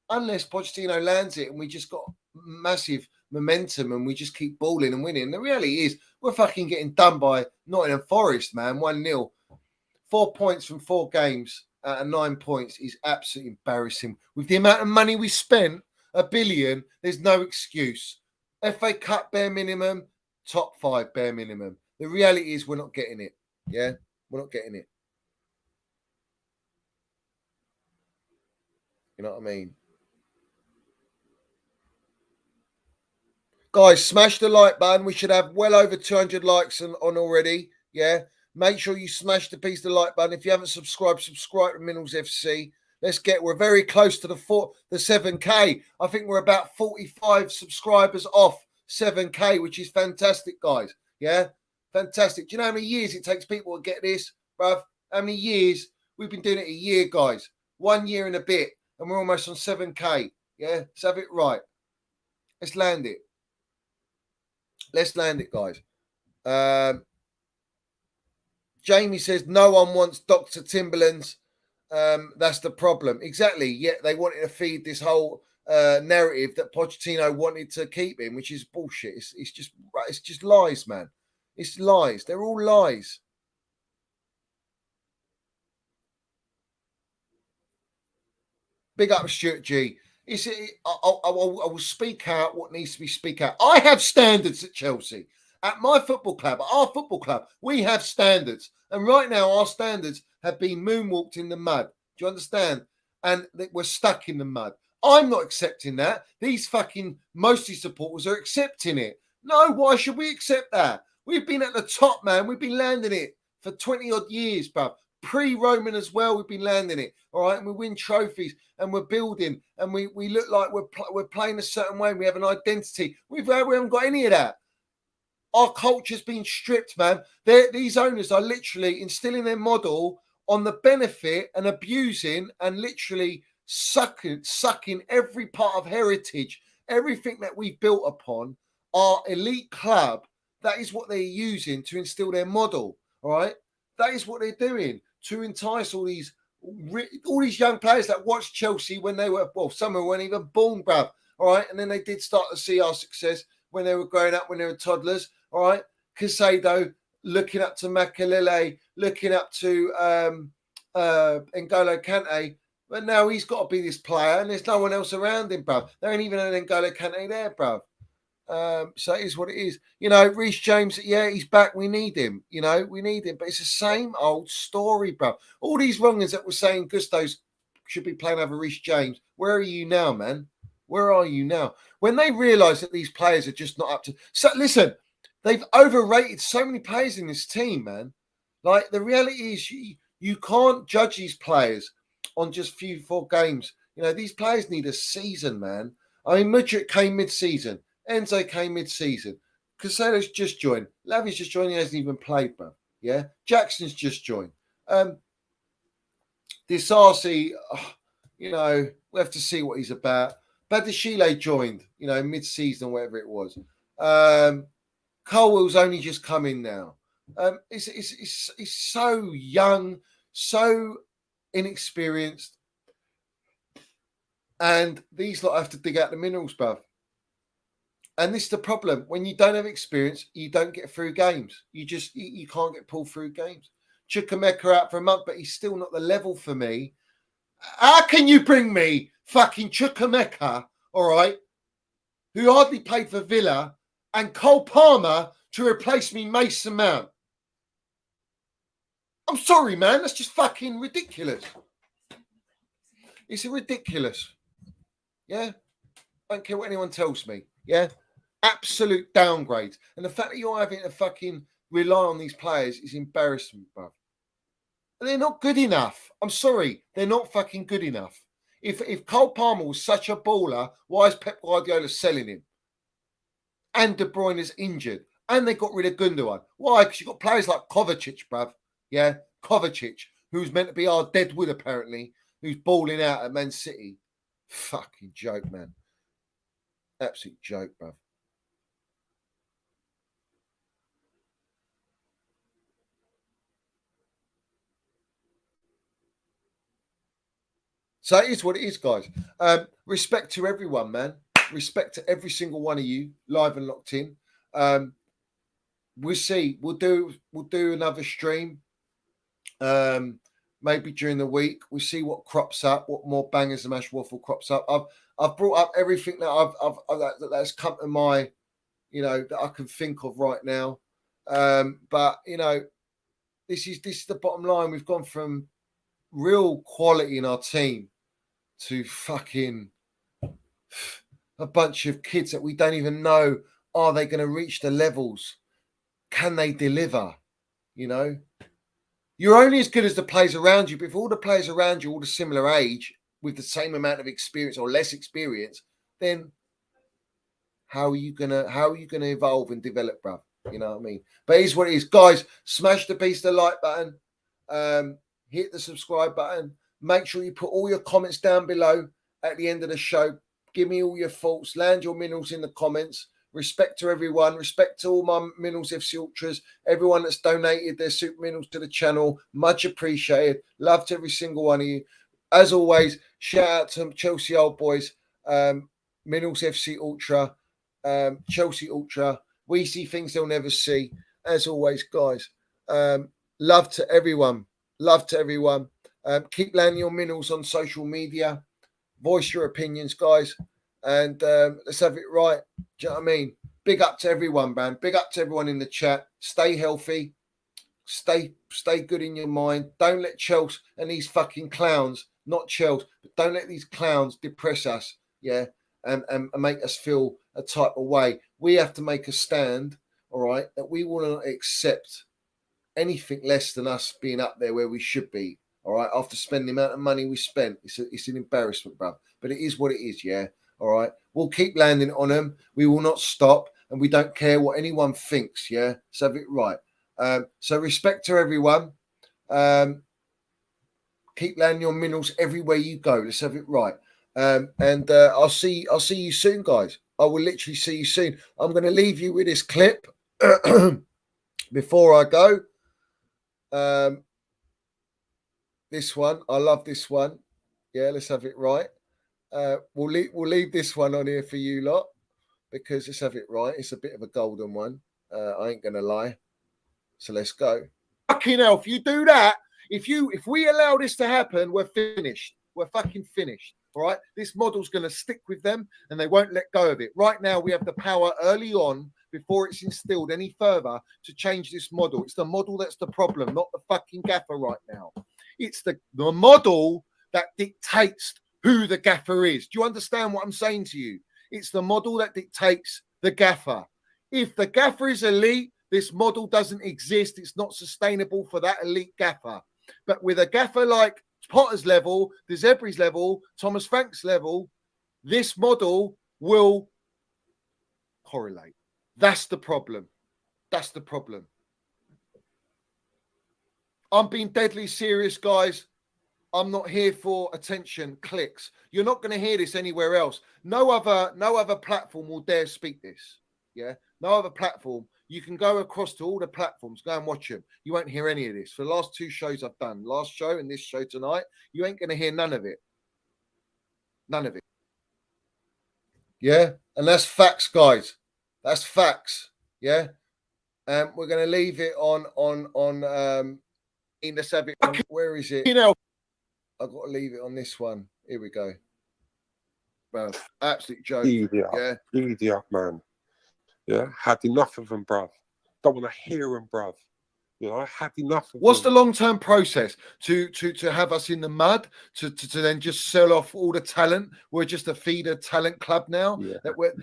unless Pochettino lands it and we just got massive momentum and we just keep balling and winning. The reality is we're fucking getting done by Nottingham Forest, man. 1-0. 4 points from 4 games out of 9 points is absolutely embarrassing. With the amount of money we spent, $1 billion, there's no excuse. FA Cup bare minimum, top 5 bare minimum. The reality is we're not getting it. Yeah, we're not getting it. You know what I mean? Guys, smash the like button. We should have well over 200 likes on already. Yeah. Make sure you smash the piece of the like button. If you haven't subscribed, subscribe to Minerals FC. We're very close to the 7K. I think we're about 45 subscribers off 7K, which is fantastic, guys. Yeah. Fantastic. Do you know how many years it takes people to get this, bruv? How many years? We've been doing it a year, guys. 1 year and a bit. And we're almost on 7K. Yeah, let's have it right. Let's land it. Let's land it, guys. Jamie says no one wants Dr. Timberland's. That's the problem. Exactly. Yeah, they wanted to feed this whole narrative that Pochettino wanted to keep him, which is bullshit. It's just lies, man. It's lies. They're all lies. Big up, Stuart G. I will speak out what needs to be speak out. I have standards at Chelsea. At my football club, at our football club, we have standards. And right now, our standards have been moonwalked in the mud. Do you understand? And we're stuck in the mud. I'm not accepting that. These fucking mostly supporters are accepting it. No, why should we accept that? We've been at the top, man. We've been landing it for 20-odd years, bruv. Pre-Roman as well, we've been landing it, all right? And we win trophies, and we're building, and we look like we're playing a certain way. We have an identity. We haven't got any of that. Our culture's been stripped, man. These owners are literally instilling their model on the benefit and abusing and literally sucking every part of heritage, everything that we've built upon. Our elite club, that is what they're using to instill their model. All right, that is what they're doing to entice all these young players that watched Chelsea when they were, well, some weren't even born, bruv. All right, and then they did start to see our success when they were growing up, when they were toddlers. All right, Casado looking up to Makalele, looking up to N'Golo Kante, but now he's got to be this player, and there's no one else around him, bruv. There ain't even an N'Golo Kante there, bruv. So it is what it is. You know, Reece James, yeah, he's back. We need him. You know, we need him. But it's the same old story, bro. All these wrongers that were saying Gusto's should be playing over Reece James. Where are you now, man? Where are you now? When they realise that these players are just not up to... So listen, they've overrated so many players in this team, man. Like, the reality is you can't judge these players on just 4 games. You know, these players need a season, man. I mean, Mudryk came mid-season. Enzo came mid-season. Casado's just joined. Lavi's just joined. He hasn't even played, bro. Yeah. Jackson's just joined. Disasi, you know, we have to see what he's about. Badashile joined, you know, mid-season, whatever it was. Colwell's only just come in now. It's so young, so inexperienced. And these lot have to dig out the minerals, bruv. And this is the problem. When you don't have experience, you don't get through games. You can't get pulled through games. Chukwuemeka out for a month, but he's still not the level for me. How can you bring me fucking Chukwuemeka, all right, who hardly played for Villa, and Cole Palmer to replace me Mason Mount? I'm sorry, man. That's just fucking ridiculous. It's ridiculous. Yeah? I don't care what anyone tells me. Yeah? Absolute downgrade. And the fact that you're having to fucking rely on these players is embarrassing, bro. And they're not good enough. I'm sorry. They're not fucking good enough. If Cole Palmer was such a baller, why is Pep Guardiola selling him? And De Bruyne is injured. And they got rid of Gundogan. Why? Because you've got players like Kovacic, bruv. Yeah? Kovacic, who's meant to be our deadwood, apparently, who's balling out at Man City. Fucking joke, man. Absolute joke, bruv. So it is what it is, guys. Respect to everyone, man. Respect to every single one of you, live and locked in. We'll see. We'll do another stream. Maybe during the week. We'll see what crops up, what more bangers and mash waffle crops up. I've brought up everything that that's come to my, you know, that I can think of right now. But you know, this is the bottom line. We've gone from real quality in our team to fucking a bunch of kids that we don't even know, are they going to reach the levels? Can they deliver? You know, you're only as good as the players around you. But if all the players around you are all the similar age with the same amount of experience or less experience, then how are you gonna evolve and develop, bro? You know what I mean? But it is what it is, guys. Smash the piece of the like button. Hit the subscribe button. Make sure you put all your comments down below at the end of the show. Give me all your thoughts. Land your minerals in the comments. Respect to everyone. Respect to all my Minerals FC Ultras. Everyone that's donated their super minerals to the channel. Much appreciated. Love to every single one of you. As always, shout out to Chelsea Old Boys. Minerals FC Ultra. Chelsea Ultra. We see things they'll never see. As always, guys. Love to everyone. Love to everyone. Keep landing your minerals on social media. Voice your opinions, guys. And let's have it right. Do you know what I mean? Big up to everyone, man. Big up to everyone in the chat. Stay healthy. Stay good in your mind. Don't let Chelsea and these fucking clowns, not Chelsea, but don't let these clowns depress us, yeah, and make us feel a type of way. We have to make a stand, all right, that we will not accept anything less than us being up there where we should be, all right, after spending the amount of money we spent. It's an embarrassment, bruv. But it is what it is, yeah, all right. We'll keep landing on them. We will not stop. and we don't care what anyone thinks. Yeah, let's have it right. So respect to everyone. Keep landing your minerals everywhere you go. Let's have it right. And I'll see you soon, guys. I will literally see you soon. I'm going to leave you with this clip before I go. This one, I love this one. Yeah, let's have it right. We'll leave this one on here for you lot because let's have it right. It's a bit of a golden one. I ain't gonna lie. So let's go. Fucking hell! If you do that, if we allow this to happen, we're finished. We're fucking finished. All right. This model's gonna stick with them, and they won't let go of it. Right now, we have the power early on before it's instilled any further to change this model. It's the model that's the problem, not the fucking gaffer right now. It's the model that dictates who the gaffer is. Do you understand what I'm saying to you? It's the model that dictates the gaffer. If the gaffer is elite, this model doesn't exist. It's not sustainable for that elite gaffer. But with a gaffer like Potter's level, De Zerbi's level, Thomas Frank's level, this model will correlate. That's the problem. That's the problem. I'm being deadly serious, guys. I'm not here for attention, clicks. You're not going to hear this anywhere else. No other platform will dare speak this. Yeah, no other platform. You can go across to all the platforms, go and watch them. You won't hear any of this. For the last two shows I've done, last show and this show tonight, you ain't going to hear none of it. None of it. Yeah, and that's facts, guys. That's facts. Yeah, and we're going to leave it on. Let's have it. Where is it? You know. I've got to leave it on this one. Here we go. Well, absolute joke. Idiot, man. Yeah, had enough of them, bruv. Don't want to hear them, bruv. You know, I had enough of What's them. the long-term process to have us in the mud, to then just sell off all the talent? We're just a feeder talent club now. Yeah.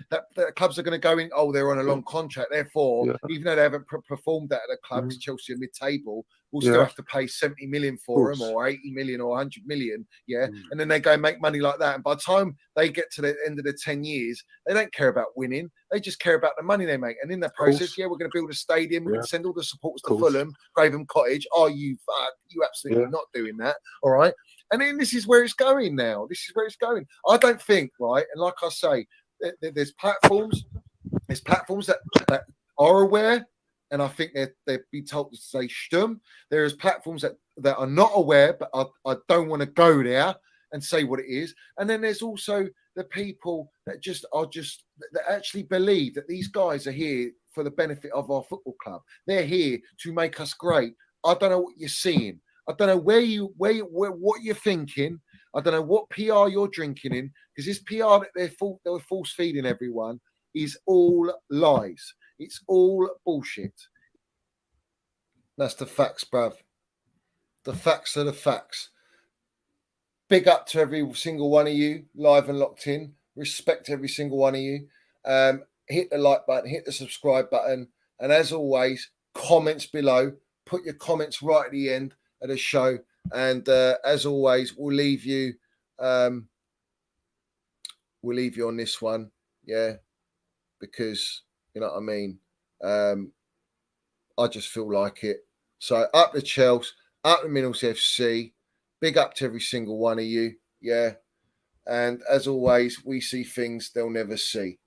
That clubs are going to go in, oh, they're on a long contract. Therefore, even though they haven't performed at the club, because Chelsea are mid-table, we'll still have to pay 70 million for them, or 80 million, or 100 million. Yeah. And then they go and make money like that. And by the time they get to the end of the 10 years, they don't care about winning. They just care about the money they make. And in that process, we're going to build a stadium. We're going to send all the supporters to Fulham, Craven Cottage. Are you fuck? You absolutely not doing that. All right. And then this is where it's going now. This is where it's going. I don't think, right, and like I say, there's platforms. There's platforms that are aware, and I think they'd be told to say stum. There's platforms that are not aware, but I don't want to go there and say what it is. And then there's also the people that that actually believe that these guys are here for the benefit of our football club. They're here to make us great. I don't know what you're seeing. I don't know what you're thinking. I don't know what PR you're drinking in, because this PR that they're force feeding everyone is all lies. It's all bullshit. That's the facts, bruv. The facts are the facts. Big up to every single one of you, live and locked in. Respect every single one of you. Hit the like button, hit the subscribe button. And as always, comments below. Put your comments right at the end of the show. And as always, we'll leave you on this one. Yeah. Because, you know what I mean? I just feel like it. So up the Chelsea, up the Minerals FC. Big up to every single one of you. Yeah. And as always, we see things they'll never see.